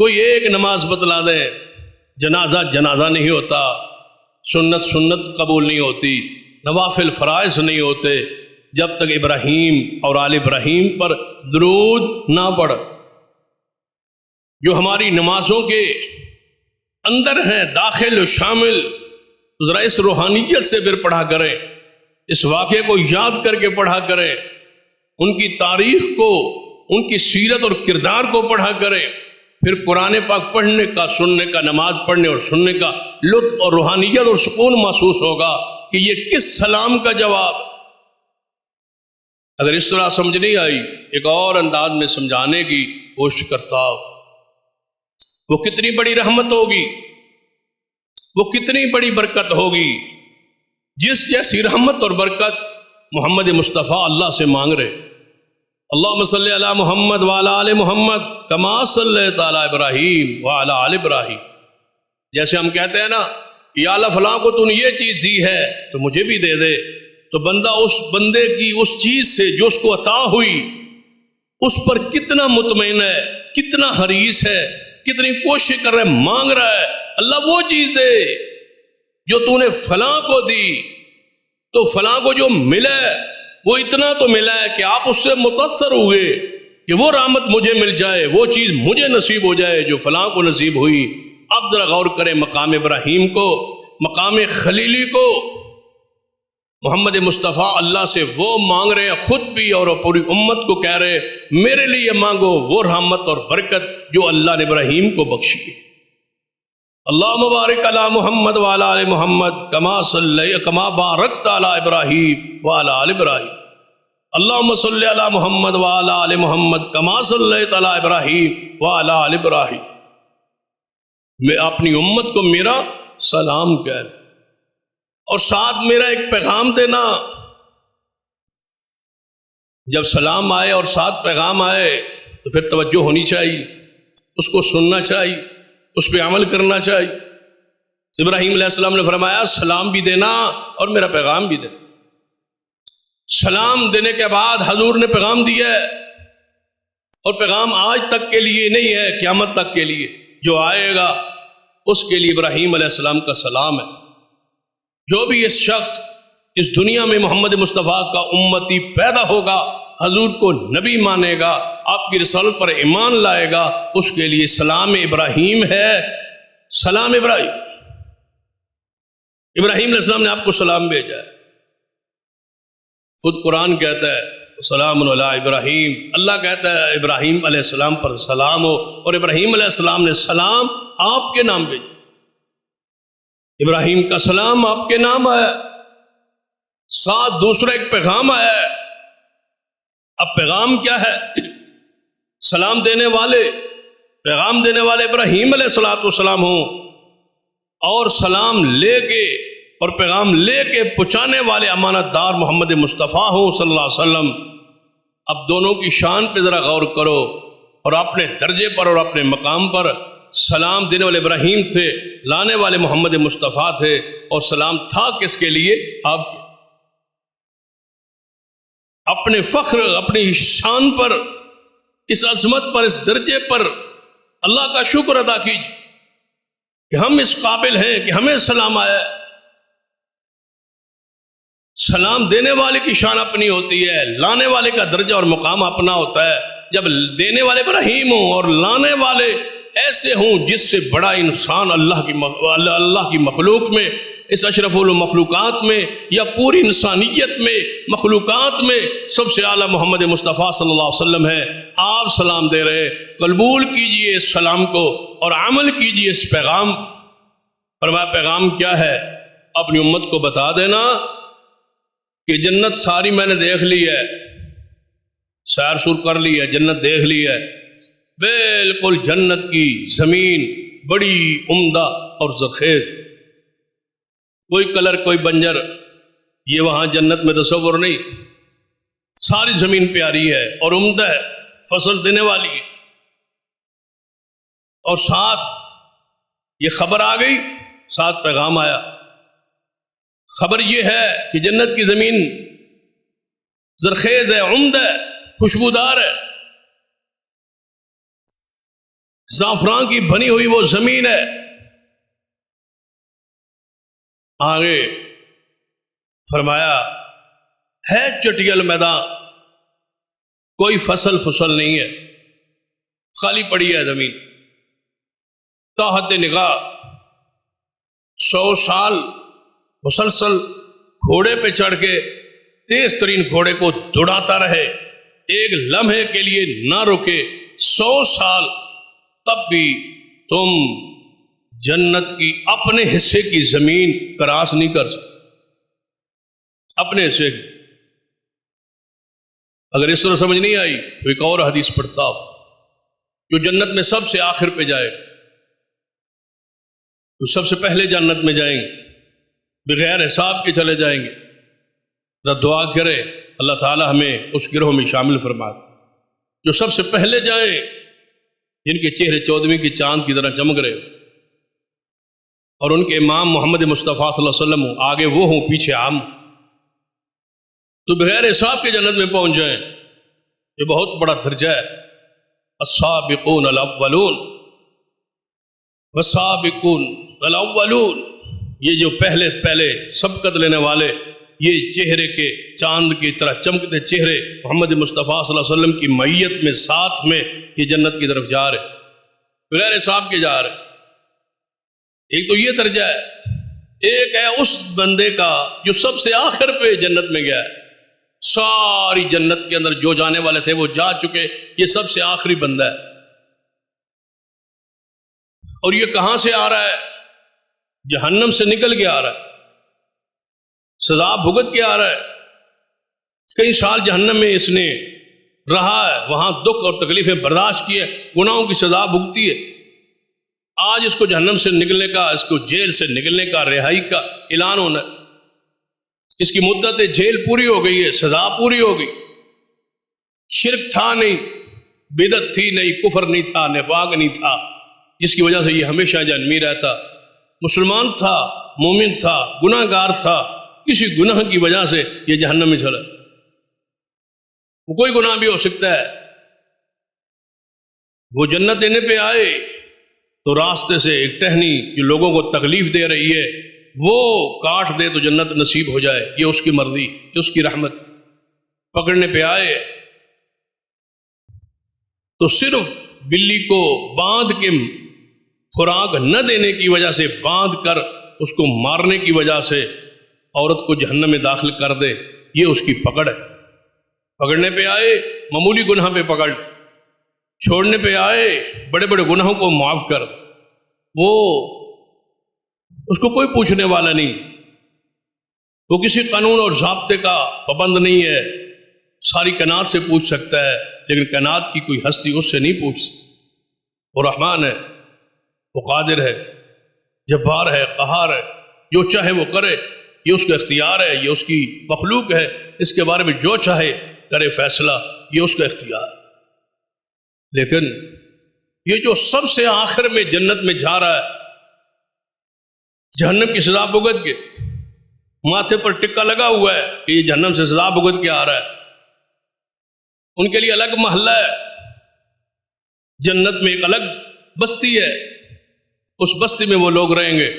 کوئی ایک نماز بتلا دے، جنازہ جنازہ نہیں ہوتا، سنت سنت قبول نہیں ہوتی، نوافل فرائض نہیں ہوتے جب تک ابراہیم اور آل ابراہیم پر درود نہ پڑھ۔ جو ہماری نمازوں کے اندر ہیں، داخل و شامل، ذرا اس روحانیت سے پھر پڑھا کریں، اس واقعے کو یاد کر کے پڑھا کریں، ان کی تاریخ کو، ان کی سیرت اور کردار کو پڑھا کریں، پھر قرآن پاک پڑھنے کا، سننے کا، نماز پڑھنے اور سننے کا لطف اور روحانیت اور سکون محسوس ہوگا کہ یہ کس سلام کا جواب۔ اگر اس طرح سمجھ نہیں آئی، ایک اور انداز میں سمجھانے کی کوشش کرتا ہوں، وہ کتنی بڑی رحمت ہوگی، وہ کتنی بڑی برکت ہوگی، جس جیسی رحمت اور برکت محمد مصطفیٰ اللہ سے مانگ رہے۔ اللہم صلی علی محمد وعلی آل محمد کما صلیت علی ابراہیم وعلی آل ابراہیم۔ جیسے ہم کہتے ہیں نا، یا اللہ فلاں کو تو نے یہ چیز دی ہے تو مجھے بھی دے دے، تو بندہ اس بندے کی اس چیز سے جو اس کو عطا ہوئی اس پر کتنا مطمئن ہے، کتنا حریص ہے، کتنی کوشش کر رہا ہے، مانگ رہا ہے اللہ وہ چیز دے جو تو نے فلاں کو دی، تو فلاں کو جو ملا ہے وہ اتنا تو ملا ہے کہ آپ اس سے متاثر ہوئے کہ وہ رحمت مجھے مل جائے، وہ چیز مجھے نصیب ہو جائے جو فلاں کو نصیب ہوئی۔ اب ذرا غور کریں مقام ابراہیم کو، مقام خلیلی کو، محمد مصطفیٰ اللہ سے وہ مانگ رہے ہیں خود بھی، اور پوری امت کو کہہ رہے میرے لیے مانگو وہ رحمت اور برکت جو اللہ نے ابراہیم کو بخشی۔ اللہم بارک علی محمد وعلی آل محمد کما بارکت علی ابراہیم وعلی آل ابراہیم۔ اللہم صلی علی محمد وعلی آل محمد کما صلیت علی ابراہیم وعلی آل ابراہیم۔ میں اپنی امت کو میرا سلام کہہ، اور ساتھ میرا ایک پیغام دینا۔ جب سلام آئے اور ساتھ پیغام آئے تو پھر توجہ ہونی چاہیے، اس کو سننا چاہیے، اس پہ عمل کرنا چاہیے۔ ابراہیم علیہ السلام نے فرمایا سلام بھی دینا اور میرا پیغام بھی دینا۔ سلام دینے کے بعد حضور نے پیغام دیا ہے، اور پیغام آج تک کے لیے نہیں ہے، قیامت تک کے لیے جو آئے گا اس کے لیے ابراہیم علیہ السلام کا سلام ہے۔ جو بھی اس شخص اس دنیا میں محمد مصطفیٰ کا امتی پیدا ہوگا، حضور کو نبی مانے گا، آپ کی رسالت پر ایمان لائے گا، اس کے لیے سلام ابراہیم ہے۔ سلام ابراہیم، ابراہیم علیہ السلام نے آپ کو سلام بھیجا ہے۔ خود قرآن کہتا ہے سلام علی ابراہیم، اللہ کہتا ہے ابراہیم علیہ السلام پر سلام ہو، اور ابراہیم علیہ السلام نے سلام آپ کے نام بھیجا۔ ابراہیم کا سلام آپ کے نام آیا، ساتھ دوسرا ایک پیغام آیا ہے۔ اب پیغام کیا ہے؟ سلام دینے والے، پیغام دینے والے ابراہیم علیہ السلام ہوں، اور سلام لے کے اور پیغام لے کے پہنچانے والے امانت دار محمد مصطفیٰ ہوں صلی اللہ علیہ وسلم۔ اب دونوں کی شان پہ ذرا غور کرو، اور اپنے درجے پر اور اپنے مقام پر۔ سلام دینے والے ابراہیم تھے، لانے والے محمد مصطفیٰ تھے، اور سلام تھا کس کے لیے؟ آپ کے اپنے فخر، اپنی شان پر، اس عظمت پر، اس درجے پر اللہ کا شکر ادا کیجیے کہ ہم اس قابل ہیں کہ ہمیں سلام آیا ہے۔ سلام دینے والے کی شان اپنی ہوتی ہے، لانے والے کا درجہ اور مقام اپنا ہوتا ہے۔ جب دینے والے ابراہیم ہوں اور لانے والے ایسے ہوں جس سے بڑا انسان اللہ کی مخلوق میں، اس اشرف المخلوقات میں، یا پوری انسانیت میں، مخلوقات میں سب سے اعلیٰ محمد مصطفیٰ صلی اللہ علیہ وسلم ہے، آپ سلام دے رہے، قبول کیجئے اس سلام کو اور عمل کیجئے اس پیغام۔ فرمایا پیغام کیا ہے؟ اپنی امت کو بتا دینا کہ جنت ساری میں نے دیکھ لی ہے، سیر سور کر لی ہے، جنت دیکھ لی ہے، بالکل جنت کی زمین بڑی عمدہ اور زرخیز، کوئی کلر کوئی بنجر یہ وہاں جنت میں تصور نہیں، ساری زمین پیاری ہے اور عمدہ ہے، فصل دینے والی ہے۔ اور ساتھ یہ خبر آ گئی، ساتھ پیغام آیا۔ خبر یہ ہے کہ جنت کی زمین زرخیز ہے، عمدہ ہے، خوشبودار ہے۔ زعفران کی بنی ہوئی وہ زمین ہے. آگے فرمایا ہے چٹیل میدان، کوئی فصل نہیں ہے، خالی پڑی ہے زمین. تحت نگاہ 100 سال مسلسل گھوڑے پہ چڑھ کے تیز ترین گھوڑے کو دوڑاتا رہے، ایک لمحے کے لیے نہ رکے، 100 سال، تب بھی تم جنت کی اپنے حصے کی زمین کراس نہیں کر سکتے. اپنے حصے کی. اگر اس طرح سمجھ نہیں آئی تو ایک اور حدیث پڑھتا ہو. جو جنت میں سب سے آخر پہ جائے تو سب سے پہلے جنت میں جائیں گے، بغیر حساب کے چلے جائیں گے. دعا کرے اللہ تعالی ہمیں اس گروہ میں شامل فرما دے جو سب سے پہلے جائیں، جن کے چہرے 14ویں کی چاند کی طرح چمک رہے اور ان کے امام محمد مصطفیٰ صلی اللہ علیہ وسلم ہوں، آگے وہ ہوں پیچھے عام، تو بغیر حساب کے جنت میں پہنچ جائیں. یہ بہت بڑا درجہ ہے. السابقون الاولون والسابقون الاولون، یہ جو پہلے سبقت لینے والے، یہ چہرے کے چاند کی طرح چمکتے چہرے محمد مصطفیٰ صلی اللہ علیہ وسلم کی معیت میں ساتھ میں یہ جنت کی طرف جا رہے، بغیر حساب کے جا رہے. ایک تو یہ درجہ ہے. ایک ہے اس بندے کا جو سب سے آخر پہ جنت میں گیا ہے. ساری جنت کے اندر جو جانے والے تھے وہ جا چکے، یہ سب سے آخری بندہ ہے. اور یہ کہاں سے آ رہا ہے؟ جہنم سے نکل کے آ رہا ہے، سزا بھگت کے آ رہا ہے. کئی سال جہنم میں اس نے رہا ہے، وہاں دکھ اور تکلیفیں برداشت کی ہے، گناہوں کی سزا بھگتی ہے. آج اس کو جہنم سے نکلنے کا، اس کو جیل سے نکلنے کا، رہائی کا اعلان ہونا ہے. اس کی مدت جیل پوری ہو گئی ہے، سزا پوری ہو گئی. شرک تھا نہیں، بدعت تھی نہیں، کفر نہیں تھا، نفاق نہیں تھا، جس کی وجہ سے یہ ہمیشہ جہنمی رہتا. مسلمان تھا، مومن تھا، گناہ گار تھا، کسی گناہ کی وجہ سے یہ جہنم میں چلا. وہ کوئی گناہ بھی ہو سکتا ہے. وہ جنت دینے پہ آئے تو راستے سے ایک ٹہنی جو لوگوں کو تکلیف دے رہی ہے وہ کاٹ دے تو جنت نصیب ہو جائے. یہ اس کی مرضی، یہ اس کی رحمت. پکڑنے پہ آئے تو صرف بلی کو باندھ کے خوراک نہ دینے کی وجہ سے، باندھ کر اس کو مارنے کی وجہ سے عورت کو جہنم میں داخل کر دے، یہ اس کی پکڑ ہے. پکڑنے پہ آئے معمولی گناہ پہ پکڑ، چھوڑنے پہ آئے بڑے بڑے گناہوں کو معاف کر. وہ اس کو کوئی پوچھنے والا نہیں، وہ کسی قانون اور ضابطے کا پابند نہیں ہے. ساری کائنات سے پوچھ سکتا ہے لیکن کائنات کی کوئی ہستی اس سے نہیں پوچھ سکتی. وہ رحمان ہے، وہ قادر ہے، جبار ہے، قہار ہے. جو چاہے وہ کرے، یہ اس کا اختیار ہے، یہ اس کی مخلوق ہے. اس کے بارے میں جو چاہے کرے فیصلہ، یہ اس کا اختیار. لیکن یہ جو سب سے آخر میں جنت میں جا رہا ہے، جہنم کی سزا بھگت کے، ماتھے پر ٹکا لگا ہوا ہے کہ یہ جہنم سے سزا بھگت کے آ رہا ہے، ان کے لیے الگ محلہ ہے. جنت میں ایک الگ بستی ہے، اس بستی میں وہ لوگ رہیں گے.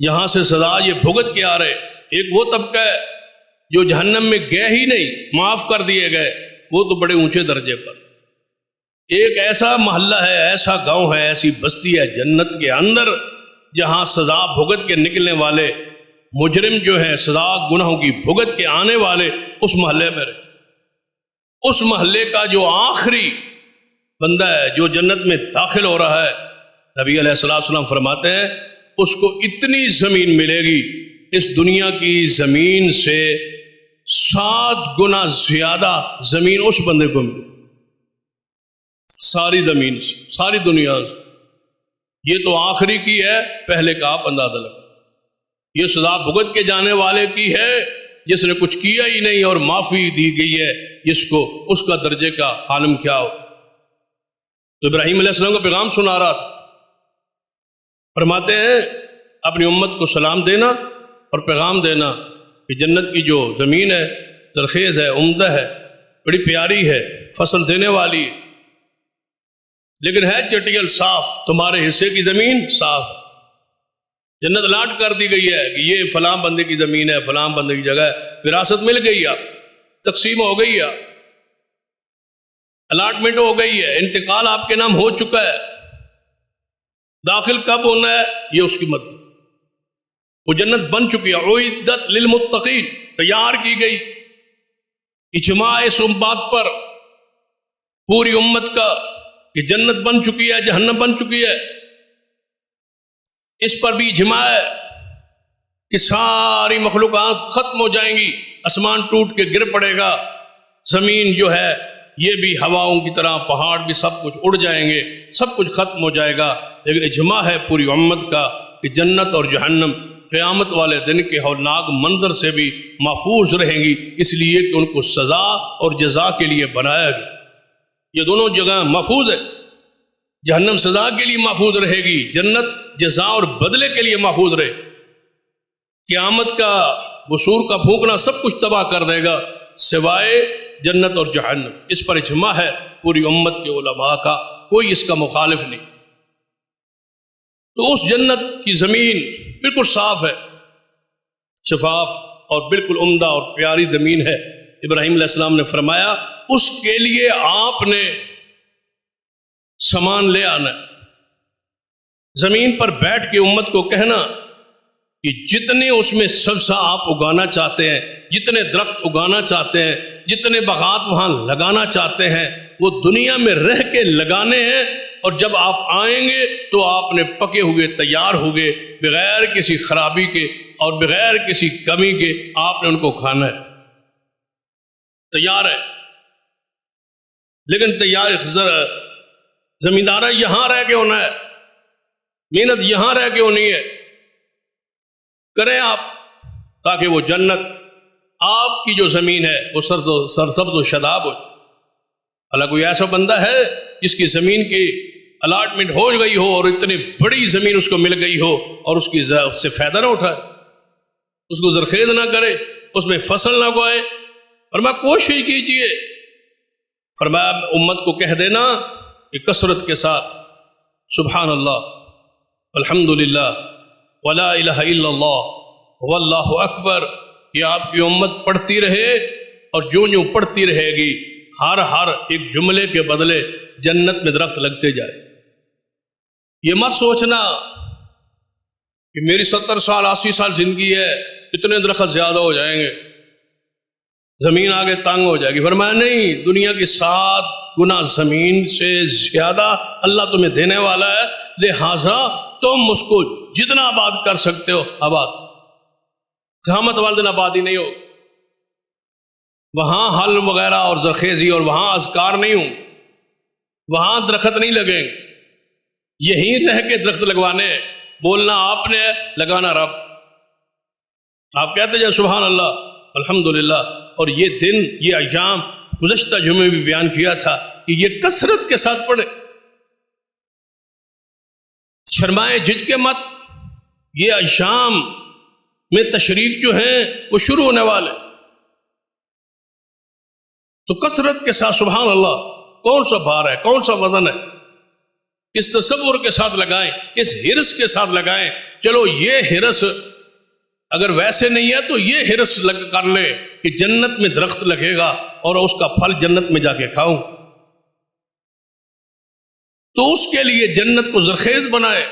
یہاں سے سزا یہ بھگت کے آ رہے. ایک وہ طبقہ ہے جو جہنم میں گئے ہی نہیں، معاف کر دیے گئے، وہ تو بڑے اونچے درجے پر. ایک ایسا محلہ ہے، ایسا گاؤں ہے، ایسی بستی ہے جنت کے اندر جہاں سزا بھگت کے نکلنے والے مجرم جو ہیں، سزا گناہوں کی بھگت کے آنے والے اس محلے میں رہے. اس محلے کا جو آخری بندہ ہے جو جنت میں داخل ہو رہا ہے، نبی علیہ السلام فرماتے ہیں اس کو اتنی زمین ملے گی، اس دنیا کی زمین سے 7 گنا زیادہ زمین اس بندے کو ملے. ساری زمین سے، ساری دنیا سے. یہ تو آخری کی ہے، پہلے کا آپ اندازہ لگا. یہ سزا بھگت کے جانے والے کی ہے جس نے کچھ کیا ہی نہیں اور معافی دی گئی ہے جس کو، اس کا درجے کا عالم کیا ہو. تو ابراہیم علیہ السلام کا پیغام سنا رہا تھا. فرماتے ہیں اپنی امت کو سلام دینا اور پیغام دینا کہ جنت کی جو زمین ہے زرخیز ہے، عمدہ ہے، بڑی پیاری ہے، فصل دینے والی ہے. لیکن ہے چٹیل صاف، تمہارے حصے کی زمین صاف، جنت الاٹ کر دی گئی ہے کہ یہ فلاں بندے کی زمین ہے، فلاں بندے کی جگہ ہے، وراثت مل گئی ہے، تقسیم ہو گئی ہے، الاٹمنٹ ہو گئی ہے، انتقال آپ کے نام ہو چکا ہے، داخل کب ہونا ہے یہ اس کی مرضی، وہ جنت بن چکی ہے، اعدت للمتقین، تیار کی گئی، اجماع اس بات پر پوری امت کا کہ جنت بن چکی ہے، جہنم بن چکی ہے، اس پر بھی اجماع ہے کہ ساری مخلوقات ختم ہو جائیں گی، آسمان ٹوٹ کے گر پڑے گا، زمین جو ہے یہ بھی ہواؤں کی طرح، پہاڑ بھی سب کچھ اڑ جائیں گے، سب کچھ ختم ہو جائے گا، لیکن اجماع ہے پوری امت کا کہ جنت اور جہنم قیامت والے دن کے ہولناک منظر سے بھی محفوظ رہیں گی، اس لیے کہ ان کو سزا اور جزا کے لیے بنایا گیا، یہ دونوں جگہ محفوظ ہے، جہنم سزا کے لیے محفوظ رہے گی، جنت جزا اور بدلے کے لیے محفوظ رہے، قیامت کا وصور کا پھونکنا سب کچھ تباہ کر دے گا سوائے جنت اور جہنم، اس پر اجماع ہے پوری امت کے علماء کا، کوئی اس کا مخالف نہیں۔ تو اس جنت کی زمین بالکل صاف ہے، شفاف اور بالکل عمدہ اور پیاری زمین ہے، ابراہیم علیہ السلام نے فرمایا اس کے لیے آپ نے سامان لے آنا، زمین پر بیٹھ کے امت کو کہنا کہ جتنے اس میں سبزہ آپ اگانا چاہتے ہیں، جتنے درخت اگانا چاہتے ہیں، جتنے باغات وہاں لگانا چاہتے ہیں، وہ دنیا میں رہ کے لگانے ہیں، اور جب آپ آئیں گے تو آپ نے پکے ہوئے تیار ہوگے، بغیر کسی خرابی کے اور بغیر کسی کمی کے آپ نے ان کو کھانا ہے، تیار ہے۔ لیکن تیار زمیندارہ یہاں رہ کے ہونا ہے، محنت یہاں رہ کے ہونی ہے، کریں آپ تاکہ وہ جنت آپ کی جو زمین ہے وہ سرسبز و شاداب ہو۔ اللہ کوئی ایسا بندہ ہے جس کی زمین کی الاٹمنٹ ہو گئی ہو اور اتنی بڑی زمین اس کو مل گئی ہو اور اس سے فائدہ نہ اٹھائے، اس کو زرخیز نہ کرے، اس میں فصل نہ اگائے؟ فرمایا کوشش کیجیے، فرمایا امت کو کہہ دینا کہ کثرت کے ساتھ سبحان اللہ الحمدللہ ولا الہ الا اللہ واللہ اکبر، یہ آپ کی امت پڑھتی رہے، اور جو پڑھتی رہے گی ہر ایک جملے کے بدلے جنت میں درخت لگتے جائے۔ یہ مت سوچنا کہ میری 70 سال 80 سال زندگی ہے، اتنے درخت زیادہ ہو جائیں گے، زمین آگے تنگ ہو جائے گی۔ فرمایا نہیں، دنیا کی 7 گنا زمین سے زیادہ اللہ تمہیں دینے والا ہے، لہذا تم اس کو جتنا آباد کر سکتے ہو آباد، قیامت والے دن آبادی نہیں ہو، وہاں حل وغیرہ اور زرخیزی اور وہاں اذکار نہیں ہوں، وہاں درخت نہیں لگیں، یہیں رہ کے درخت لگوانے، بولنا آپ نے، لگانا رب۔ آپ کہتے جائیں سبحان اللہ الحمدللہ، اور یہ دن، یہ ایام گزشتہ جمعے بھی بیان کیا تھا کہ یہ کثرت کے ساتھ پڑھے، شرمائے جھج کے مت، یہ ایام میں تشریق جو ہیں وہ شروع ہونے والے، تو کثرت کے ساتھ سبحان اللہ، کون سا بھار ہے، کون سا وزن ہے، اس تصور کے ساتھ لگائیں، اس ہرس کے ساتھ لگائیں۔ چلو یہ ہرس اگر ویسے نہیں ہے تو یہ ہرس کر لے کہ جنت میں درخت لگے گا اور اس کا پھل جنت میں جا کے کھاؤں، تو اس کے لیے جنت کو زرخیز بنائے،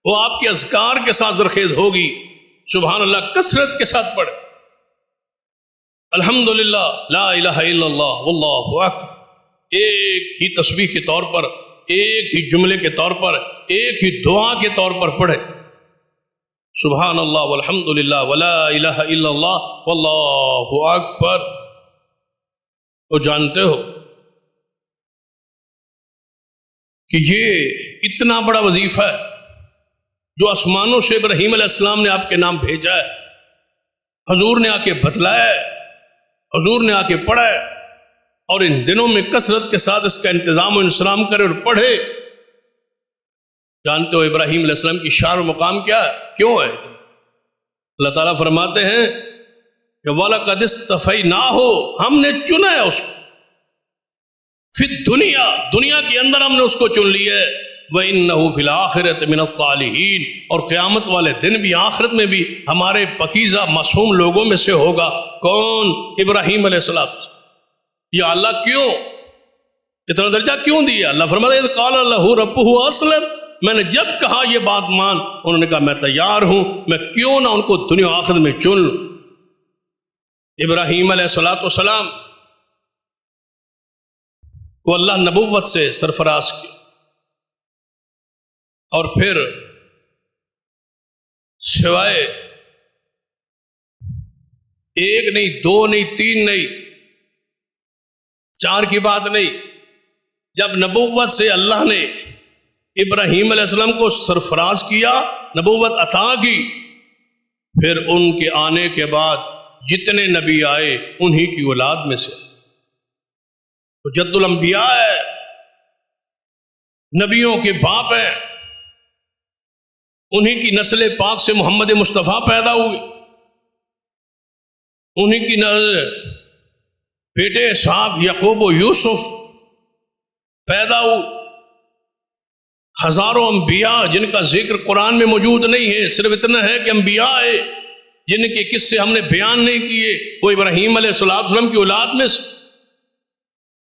وہ آپ کے اذکار کے ساتھ زرخیز ہوگی، سبحان اللہ کثرت کے ساتھ پڑھے، الحمدللہ لا الہ الا اللہ واللہ اکبر، ایک ہی تسبیح کے طور پر، ایک ہی جملے کے طور پر، ایک ہی دعا کے طور پر پڑھے، سبحان اللہ والحمدللہ ولا الہ الا اللہ واللہ اکبر۔ تو جانتے ہو کہ یہ اتنا بڑا وظیفہ ہے جو آسمانوں سے ابراہیم علیہ السلام نے آپ کے نام بھیجا ہے، حضور نے آ کے بتلایا ہے، حضور نے آ کے پڑھا ہے، اور ان دنوں میں کثرت کے ساتھ اس کا انتظام و انسلام کرے اور پڑھے۔ جانتے ہو ابراہیم علیہ السلام کی شان و مقام کیا ہے، کیوں ہے؟ اللہ تعالیٰ فرماتے ہیں کہ وَلَقَدِ اسْتَفَيْنَاهُ، ہم نے چنا ہے اس کو، فی الدنیا، دنیا کے اندر ہم نے اس کو چن لیا ہے، وَإِنَّهُ فِي الْآخِرَةِ مِنَ الصَّالِحِينَ، اور قیامت والے دن بھی، آخرت میں بھی ہمارے پاکیزہ معصوم لوگوں میں سے ہوگا۔ کون؟ ابراہیم علیہ السلام۔ یا اللہ کیوں اتنا درجہ کیوں دیا؟ اللہ فرماتا ہے اذ قال لہ ربہ اسلم، میں نے جب کہا یہ بات مان، انہوں نے کہا میں تیار ہوں، میں کیوں نہ ان کو دنیا و آخرت میں چن لوں۔ ابراہیم علیہ السلام کو اللہ نبوت سے سرفراز کیا، اور پھر سوائے ایک نہیں، دو نہیں، تین نہیں، چار کی بات نہیں، جب نبوت سے اللہ نے ابراہیم علیہ السلام کو سرفراز کیا، نبوت عطا کی، پھر ان کے آنے کے بعد جتنے نبی آئے انہی کی اولاد میں سے، تو جد الانبیاء ہے، نبیوں کے باپ ہیں، انہی کی نسل پاک سے محمد مصطفیٰ پیدا ہوئے، انہی کی بیٹے اسحاق، یعقوب و یوسف پیدا ہوئے، ہزاروں انبیاء جن کا ذکر قرآن میں موجود نہیں ہے، صرف اتنا ہے کہ انبیاء ہے جن کے قصے ہم نے بیان نہیں کیے، وہ ابراہیم علیہ السلام کی اولاد میں سے۔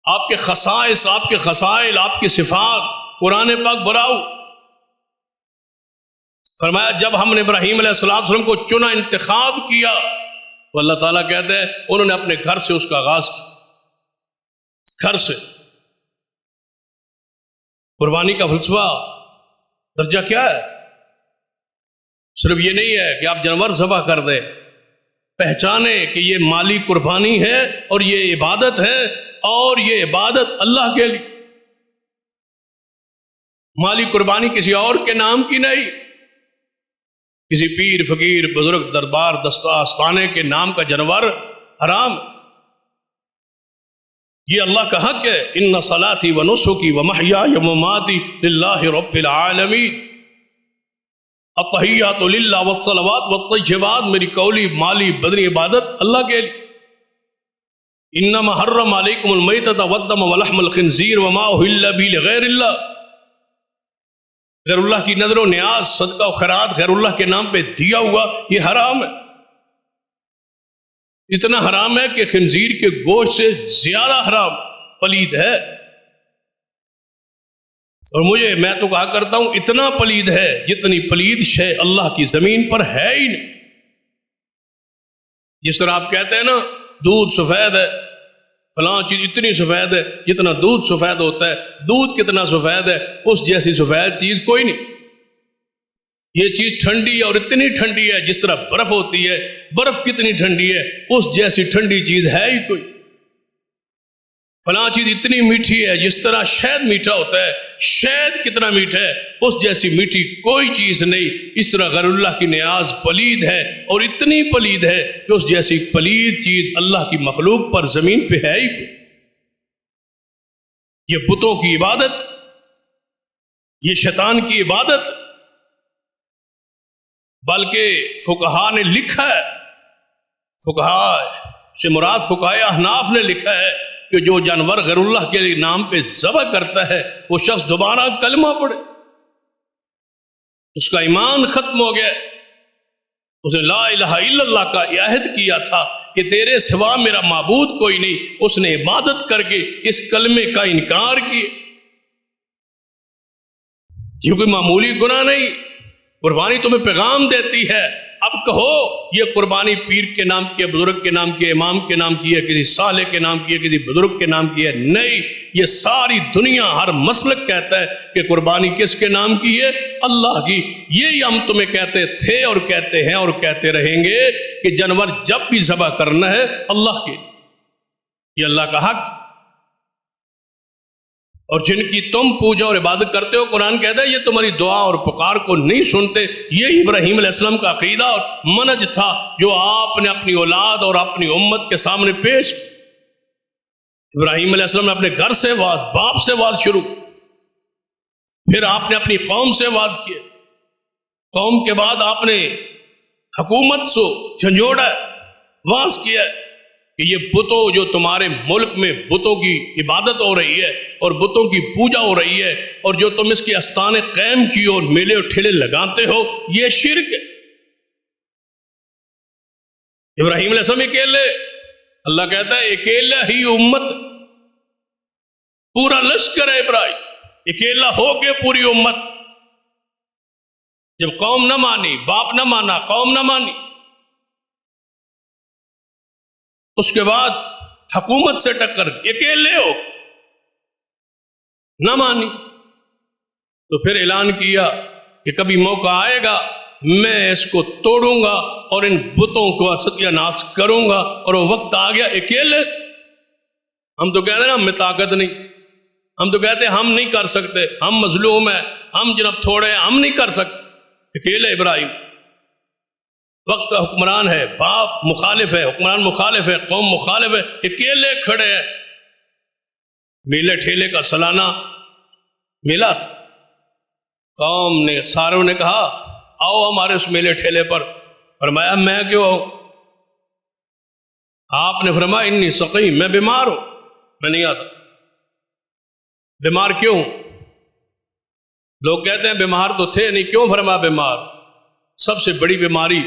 آپ کے خصائص، آپ کے خصائل، آپ کی صفات قرآن پاک براؤ۔ فرمایا جب ہم نے ابراہیم علیہ السلام کو چنا، انتخاب کیا، تو اللہ تعالیٰ کہتے ہیں انہوں نے اپنے گھر سے اس کا آغاز کیا، گھر سے۔ قربانی کا فلسفہ درجہ کیا ہے؟ صرف یہ نہیں ہے کہ آپ جانور ذبح کر دیں، پہچانے کہ یہ مالی قربانی ہے اور یہ عبادت ہے، اور یہ عبادت اللہ کے لیے، مالی قربانی کسی اور کے نام کی نہیں، کسی پیر فقیر بزرگ دربار دستانے کے نام کا جانور حرام۔ یہ اللہ کا حق ہے، ان صلاتی و نسکی و محیای و مماتی للہ رب العالمین، التحیات للہ والصلوات والطیبات، میری قولی مالی بدنی عبادت اللہ کے لیے۔ انما حرم علیکم المیتۃ والدم ولحم الخنزیر وما اہل به لغیر اللہ، غیر اللہ کی نذر و نیاز، صدقہ و خیرات غیر اللہ کے نام پہ دیا ہوا یہ حرام ہے، اتنا حرام ہے کہ خنزیر کے گوشت سے زیادہ حرام، پلید ہے۔ اور میں تو کہا کرتا ہوں اتنا پلید ہے جتنی پلید شے اللہ کی زمین پر ہے ہی نہیں۔ جس طرح آپ کہتے ہیں نا دودھ سفید ہے، فلاں چیز اتنی سفید ہے، جتنا دودھ سفید ہوتا ہے، دودھ کتنا سفید ہے، اس جیسی سفید چیز کوئی نہیں۔ یہ چیز ٹھنڈی ہے اور اتنی ٹھنڈی ہے جس طرح برف ہوتی ہے، برف کتنی ٹھنڈی ہے، اس جیسی ٹھنڈی چیز ہے ہی کوئی۔ فلاں چیز اتنی میٹھی ہے جس طرح شہد میٹھا ہوتا ہے، شہد کتنا میٹھا ہے، اس جیسی میٹھی کوئی چیز نہیں۔ اس طرح غیر اللہ کی نیاز پلید ہے، اور اتنی پلید ہے کہ اس جیسی پلید چیز اللہ کی مخلوق پر زمین پہ ہے ہی کوئی۔ یہ بتوں کی عبادت، یہ شیطان کی عبادت، بلکہ فقہا نے لکھا ہے، فقہا سے مراد فقہائے احناف نے لکھا ہے کہ جو جانور غیر اللہ کے نام پہ ذبح کرتا ہے وہ شخص دوبارہ کلمہ پڑھے، اس کا ایمان ختم ہو گیا، اس نے لا الہ الا اللہ کا عہد کیا تھا کہ تیرے سوا میرا معبود کوئی نہیں، اس نے عبادت کر کے اس کلمے کا انکار کیا۔ یہ کوئی معمولی گناہ نہیں، قربانی تمہیں پیغام دیتی ہے۔ اب کہو یہ قربانی پیر کے نام کی ہے، بزرگ کے نام کی ہے، امام کے نام کی ہے، کسی صالح کے نام کی ہے، کسی بزرگ کے نام کی ہے، نہیں، یہ ساری دنیا ہر مسلک کہتا ہے کہ قربانی کس کے نام کی ہے؟ اللہ کی۔ یہی ہم تمہیں کہتے تھے اور کہتے ہیں اور کہتے رہیں گے کہ جانور جب بھی ذبح کرنا ہے اللہ کے، یہ اللہ کا حق، اور جن کی تم پوجا اور عبادت کرتے ہو، قرآن کہتا ہے یہ تمہاری دعا اور پکار کو نہیں سنتے۔ یہ ابراہیم علیہ السلام کا عقیدہ اور منہج تھا جو آپ نے اپنی اولاد اور اپنی امت کے سامنے پیش۔ ابراہیم علیہ السلام نے اپنے گھر سے واز، باپ سے واز شروع، پھر آپ نے اپنی قوم سے واز کیا، قوم کے بعد آپ نے حکومت سے جھنجھوڑا، واز کیا، کہ یہ بتوں جو تمہارے ملک میں بتوں کی عبادت ہو رہی ہے اور بتوں کی پوجا ہو رہی ہے اور جو تم اس کے آستانے قائم کیے اور میلے اور ٹھیلے لگاتے ہو، یہ شرک ہے۔ ابراہیم علیہ السلام اکیلے، اللہ کہتا ہے اکیلا ہی امت، پورا لشکر ہے ابراہیم، اکیلا ہو کے پوری امت۔ جب قوم نہ مانی، باپ نہ مانا، قوم نہ مانی، اس کے بعد حکومت سے ٹکر، اکیلے ہو، نہ مانی، تو پھر اعلان کیا کہ کبھی موقع آئے گا میں اس کو توڑوں گا اور ان بتوں کو ستیہ ناش کروں گا، اور وہ وقت آ گیا اکیلے۔ ہم تو کہتے ہیں نا ہمیں طاقت نہیں، ہم تو کہتے ہیں ہم نہیں کر سکتے، ہم مظلوم ہیں، ہم جناب تھوڑے ہیں، ہم نہیں کر سکتے۔ اکیلے ابراہیم، وقت کا حکمران ہے، باپ مخالف ہے، حکمران مخالف ہے، قوم مخالف ہے، اکیلے کھڑے ہیں۔ میلے ٹھیلے کا سالانہ میلہ، قوم نے، ساروں نے کہا آؤ ہمارے اس میلے ٹھیلے پر۔ فرمایا میں کیوں آؤں؟ آپ نے فرمایا انی سقیم، میں بیمار ہوں، میں نہیں آتا۔ بیمار کیوں؟ لوگ کہتے ہیں بیمار تو تھے نہیں، کیوں فرمایا بیمار؟ سب سے بڑی بیماری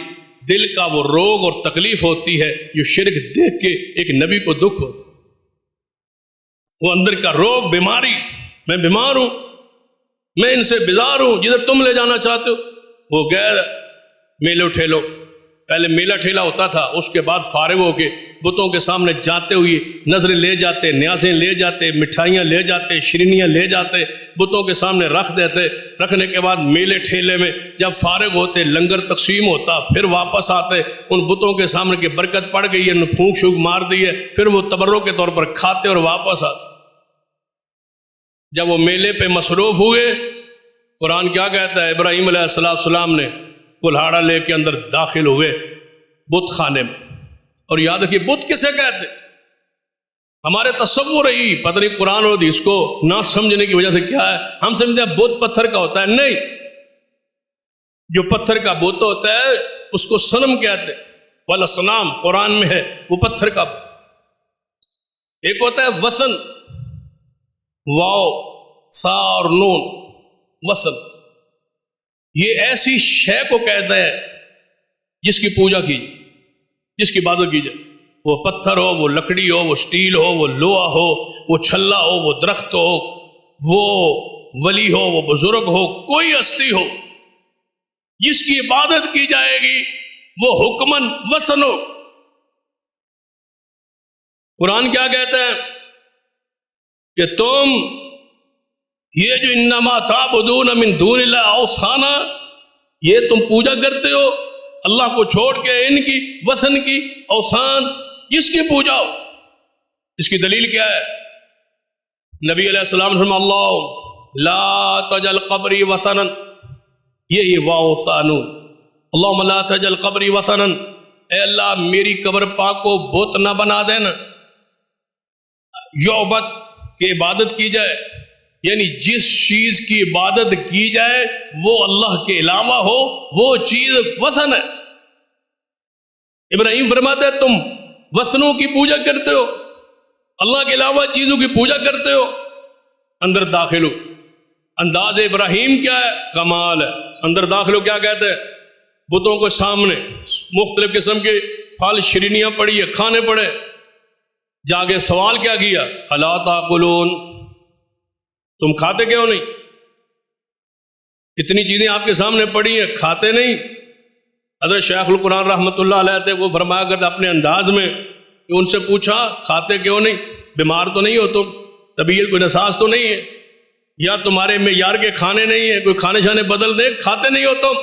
دل کا وہ روگ اور تکلیف ہوتی ہے جو شرک دیکھ کے ایک نبی کو دکھ ہو، وہ اندر کا روگ، بیماری، میں بیمار ہوں، میں ان سے بیزار ہوں، جدھر تم لے جانا چاہتے ہو۔ وہ گئے میلے ٹھیلو، پہلے میلہ ٹھیلا ہوتا تھا، اس کے بعد فارغ ہو کے بتوں کے سامنے جاتے ہوئے نظریں لے جاتے، نیازیں لے جاتے، مٹھائیاں لے جاتے، شیرینیاں لے جاتے، بتوں کے سامنے رکھ دیتے۔ رکھنے کے بعد میلے ٹھیلے میں جب فارغ ہوتے، لنگر تقسیم ہوتا، پھر واپس آتے، ان بتوں کے سامنے کی برکت پڑ گئی ہے، انہوں پھونک شونک مار دی ہے، پھر وہ تبرک کے طور پر کھاتے اور واپس آتے۔ جب وہ میلے پہ مصروف ہوئے، قرآن کیا کہتا ہے؟ ابراہیم علیہ السلام نے کلہاڑا لے کے اندر داخل ہوئے بت خانے میں۔ اور یاد رکھیے بت کسے کہتے؟ ہمارے تصور رہی، پتہ نہیں قرآن اور حدیث کو نہ سمجھنے کی وجہ سے کیا ہے، ہم سمجھتے ہیں بت پتھر کا ہوتا ہے، نہیں، جو پتھر کا بت ہوتا ہے اس کو صنم کہتے، والاسنام قرآن میں ہے، وہ پتھر کا۔ ایک ہوتا ہے وثن، واو سا اور نون، وثن، یہ ایسی شے کو کہتا ہے جس کی پوجا کی، جس کی عبادت کی جائے، وہ پتھر ہو، وہ لکڑی ہو، وہ سٹیل ہو، وہ لوہا ہو، وہ چھلا ہو، وہ درخت ہو، وہ ولی ہو، وہ بزرگ ہو، کوئی ہستی ہو، جس کی عبادت کی جائے گی وہ حکمن وثن ہو۔ قرآن کیا کہتا ہے کہ تم یہ جو انما تعبدون من دون اللہ اوثانا، یہ تم پوجا کرتے ہو اللہ کو چھوڑ کے، ان کی وثن کی، اوثان، جس کی پوجا ہو۔ اس کی دلیل کیا ہے؟ نبی علیہ السلام نے فرمایا اللہ لا تجل قبری وثنا، یہی واوثان، اللہم لا تجل قبری وثنا، اے اللہ میری قبر پاک کو بت نہ بنا دینا، یعبد کی عبادت کی جائے، یعنی جس چیز کی عبادت کی جائے وہ اللہ کے علاوہ ہو، وہ چیز وثن ہے۔ ابراہیم فرماتا ہے تم وثنوں کی پوجا کرتے ہو، اللہ کے علاوہ چیزوں کی پوجا کرتے ہو۔ اندر داخل ہو، انداز ابراہیم کیا ہے؟ کمال ہے۔ اندر داخل ہو، کیا کہتے ہیں؟ بتوں کے سامنے مختلف قسم کے پھل شیرینیاں پڑی ہے، کھانے پڑے۔ جاگے سوال کیا کیا؟ الا تاکلون، تم کھاتے کیوں نہیں؟ اتنی چیزیں آپ کے سامنے پڑی ہیں، کھاتے نہیں؟ حضرت شیخ القرآن رحمۃ اللہ علیہ تھے، وہ فرمایا کرتے اپنے انداز میں کہ ان سے پوچھا کھاتے کیوں نہیں؟ بیمار تو نہیں ہو تم؟ طبیعت کوئی نساز تو نہیں ہے؟ یا تمہارے معیار کے کھانے نہیں ہیں، کوئی کھانے شانے بدل دے، کھاتے نہیں ہو تم؟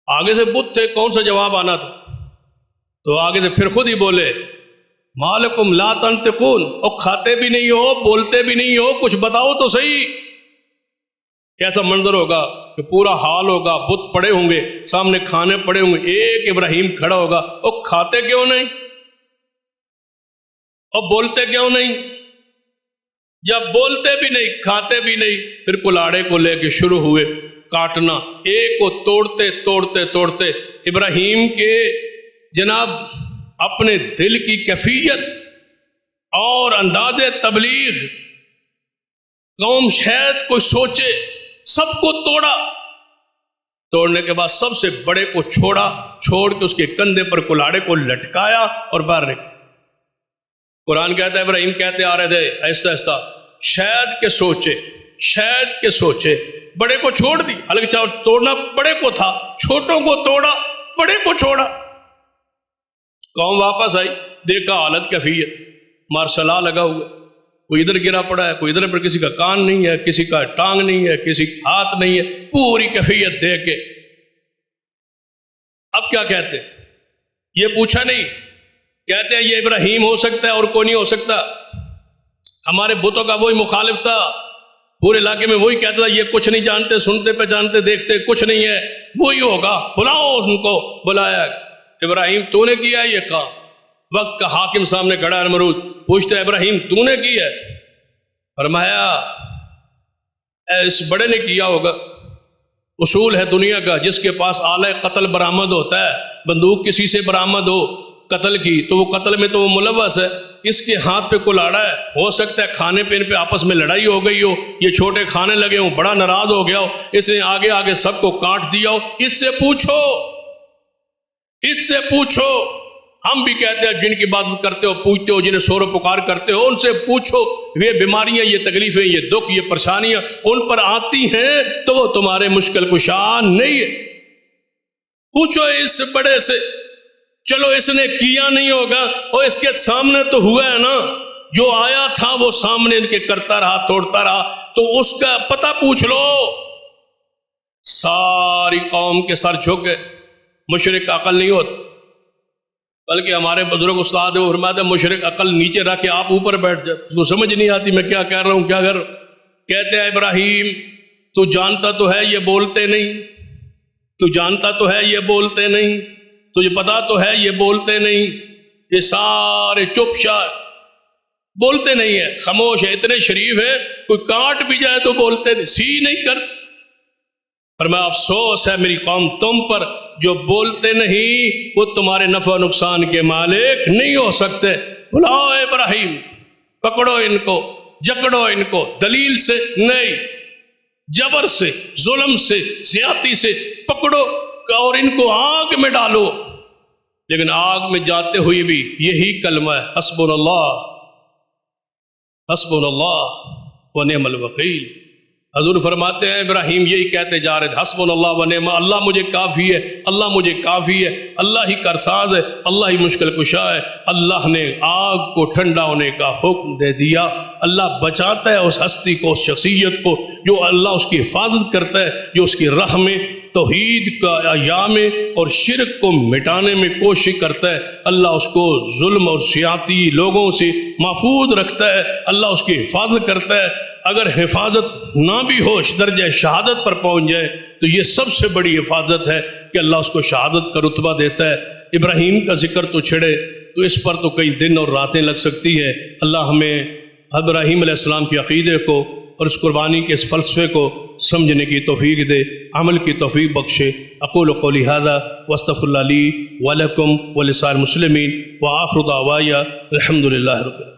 آگے سے بت تھے، کون سا جواب آنا تھا؟ تو آگے سے پھر خود ہی بولے مالکم لا تنطقون، اور کھاتے بھی نہیں ہو، بولتے بھی نہیں ہو، کچھ بتاؤ تو صحیح۔ کیسا منظر ہوگا کہ پورا حال ہوگا، بت پڑے ہوں گے سامنے، کھانے پڑے ہوں گے، ایک ابراہیم کھڑا ہوگا، اور کھاتے کیوں نہیں اور بولتے کیوں نہیں؟ جب بولتے بھی نہیں، کھاتے بھی نہیں، پھر کلاڑے کو لے کے شروع ہوئے کاٹنا، ایک کو توڑتے توڑتے توڑتے ابراہیم کے جناب اپنے دل کی کیفیت اور انداز تبلیغ قوم شاید کوئی سوچے، سب کو توڑا، توڑنے کے بعد سب سے بڑے کو چھوڑا، چھوڑ کے اس کے کندھے پر کلاڑے کو لٹکایا اور باہر نکلا۔ قرآن کہتا ہے ابراہیم کہتے آ رہے تھے ایسا ایسا، شاید کے سوچے، شاید کے سوچے، بڑے کو چھوڑ دی، حالانکہ چاہے توڑنا بڑے کو تھا، چھوٹوں کو توڑا، بڑے کو چھوڑا۔ قوم واپس آئی، دیکھا حالت کیفیت، مارشلا لگا ہوا، کوئی ادھر گرا پڑا ہے، کوئی ادھر پر، کسی کا کان نہیں ہے، کسی کا ٹانگ نہیں ہے، کسی کا ہاتھ نہیں ہے، پوری کیفیت دیکھ کے اب کیا کہتے؟ یہ پوچھا نہیں، کہتے ہیں یہ ابراہیم ہو سکتا ہے اور کوئی نہیں ہو سکتا، ہمارے بتوں کا وہی مخالف تھا، پورے علاقے میں وہی کہتا تھا یہ کچھ نہیں جانتے، سنتے پہچانتے دیکھتے کچھ نہیں ہے، وہی ہوگا، بلاؤ ان کو۔ بلایا، ابراہیم تو نے کیا ہے یہ کام؟ وقت کا حاکم سامنے کھڑا ہے نمرود، پوچھتا ہے ابراہیم تو نے کی ہے؟ فرمایا اس بڑے نے کیا ہوگا۔ اصول ہے دنیا کا، جس کے پاس آلہ قتل برآمد ہوتا ہے، بندوق کسی سے برآمد ہو قتل کی تو وہ قتل میں تو وہ ملوث ہے، اس کے ہاتھ پہ کلاڑا ہے، ہو سکتا ہے کھانے پینے پہ آپس میں لڑائی ہو گئی ہو، یہ چھوٹے کھانے لگے ہوں، بڑا ناراض ہو گیا ہو، اس نے آگے آگے سب کو کاٹ دیا ہو، اس سے پوچھو، اس سے پوچھو۔ ہم بھی کہتے ہیں جن کی عبادت کرتے ہو پوچھتے ہو، جنہیں شور و پکار کرتے ہو ان سے پوچھو، یہ بیماریاں، یہ تکلیفیں، یہ دکھ، یہ پریشانیاں ان پر آتی ہیں تو وہ تمہارے مشکل کشا نہیں ہے، پوچھو اس سے بڑے سے۔ چلو اس نے کیا نہیں ہوگا، اور اس کے سامنے تو ہوا ہے نا، جو آیا تھا وہ سامنے ان کے کرتا رہا، توڑتا رہا، تو اس کا پتہ پوچھ لو۔ ساری قوم کے سر جھک گئے، مشرک عقل نہیں ہوتا، بلکہ ہمارے بزرگ استاد ہیں وہ فرماتے ہیں مشرک عقل نیچے رکھ کے آپ اوپر بیٹھ جائے، اس کو سمجھ نہیں آتی میں کیا کہہ رہا ہوں کیا کر رہا ہوں۔ کہتے ہیں ابراہیم تو جانتا تو ہے یہ بولتے نہیں، تو جانتا تو ہے یہ بولتے نہیں، تجھے پتا تو ہے یہ بولتے نہیں، یہ سارے چپ چاپ بولتے نہیں ہیں، خاموش ہے، اتنے شریف ہیں کوئی کاٹ بھی جائے تو بولتے نہیں، سی نہیں کر۔ فرمایا افسوس ہے میری قوم تم پر، جو بولتے نہیں وہ تمہارے نفع و نقصان کے مالک نہیں ہو سکتے۔ بلاؤ ابراہیم، پکڑو ان کو، جکڑو ان کو، دلیل سے نہیں، جبر سے، ظلم سے، زیادتی سے پکڑو اور ان کو آگ میں ڈالو۔ لیکن آگ میں جاتے ہوئے بھی یہی کلمہ ہے، حسبنا اللہ، حسبنا اللہ و نعم الوکیل۔ حضور فرماتے ہیں ابراہیم یہی کہتے جا رہے تھے، حسبنا اللہ و نعم، اللہ مجھے کافی ہے، اللہ مجھے کافی ہے، اللہ ہی کارساز ہے، اللہ ہی مشکل کشا ہے۔ اللہ نے آگ کو ٹھنڈا ہونے کا حکم دے دیا، اللہ بچاتا ہے اس ہستی کو، اس شخصیت کو، جو اللہ اس کی حفاظت کرتا ہے، جو اس کی راہ میں توحید کا ایام اور شرک کو مٹانے میں کوشش کرتا ہے، اللہ اس کو ظلم اور سیاتی لوگوں سے محفوظ رکھتا ہے، اللہ اس کی حفاظت کرتا ہے۔ اگر حفاظت نہ بھی ہو، درجہ شہادت پر پہنچ جائے تو یہ سب سے بڑی حفاظت ہے کہ اللہ اس کو شہادت کا رتبہ دیتا ہے۔ ابراہیم کا ذکر تو چھڑے تو اس پر تو کئی دن اور راتیں لگ سکتی ہے۔ اللہ ہمیں ابراہیم علیہ السلام کے عقیدے کو اور اس قربانی کے اس فلسفے کو سمجھنے کی توفیق دے، عمل کی توفیق بخشے۔ اقول قولی ھذا واستغفر اللہ لی ولکم ولسائر المسلمین وآخر دعوایا الحمد للہ رب العالمین۔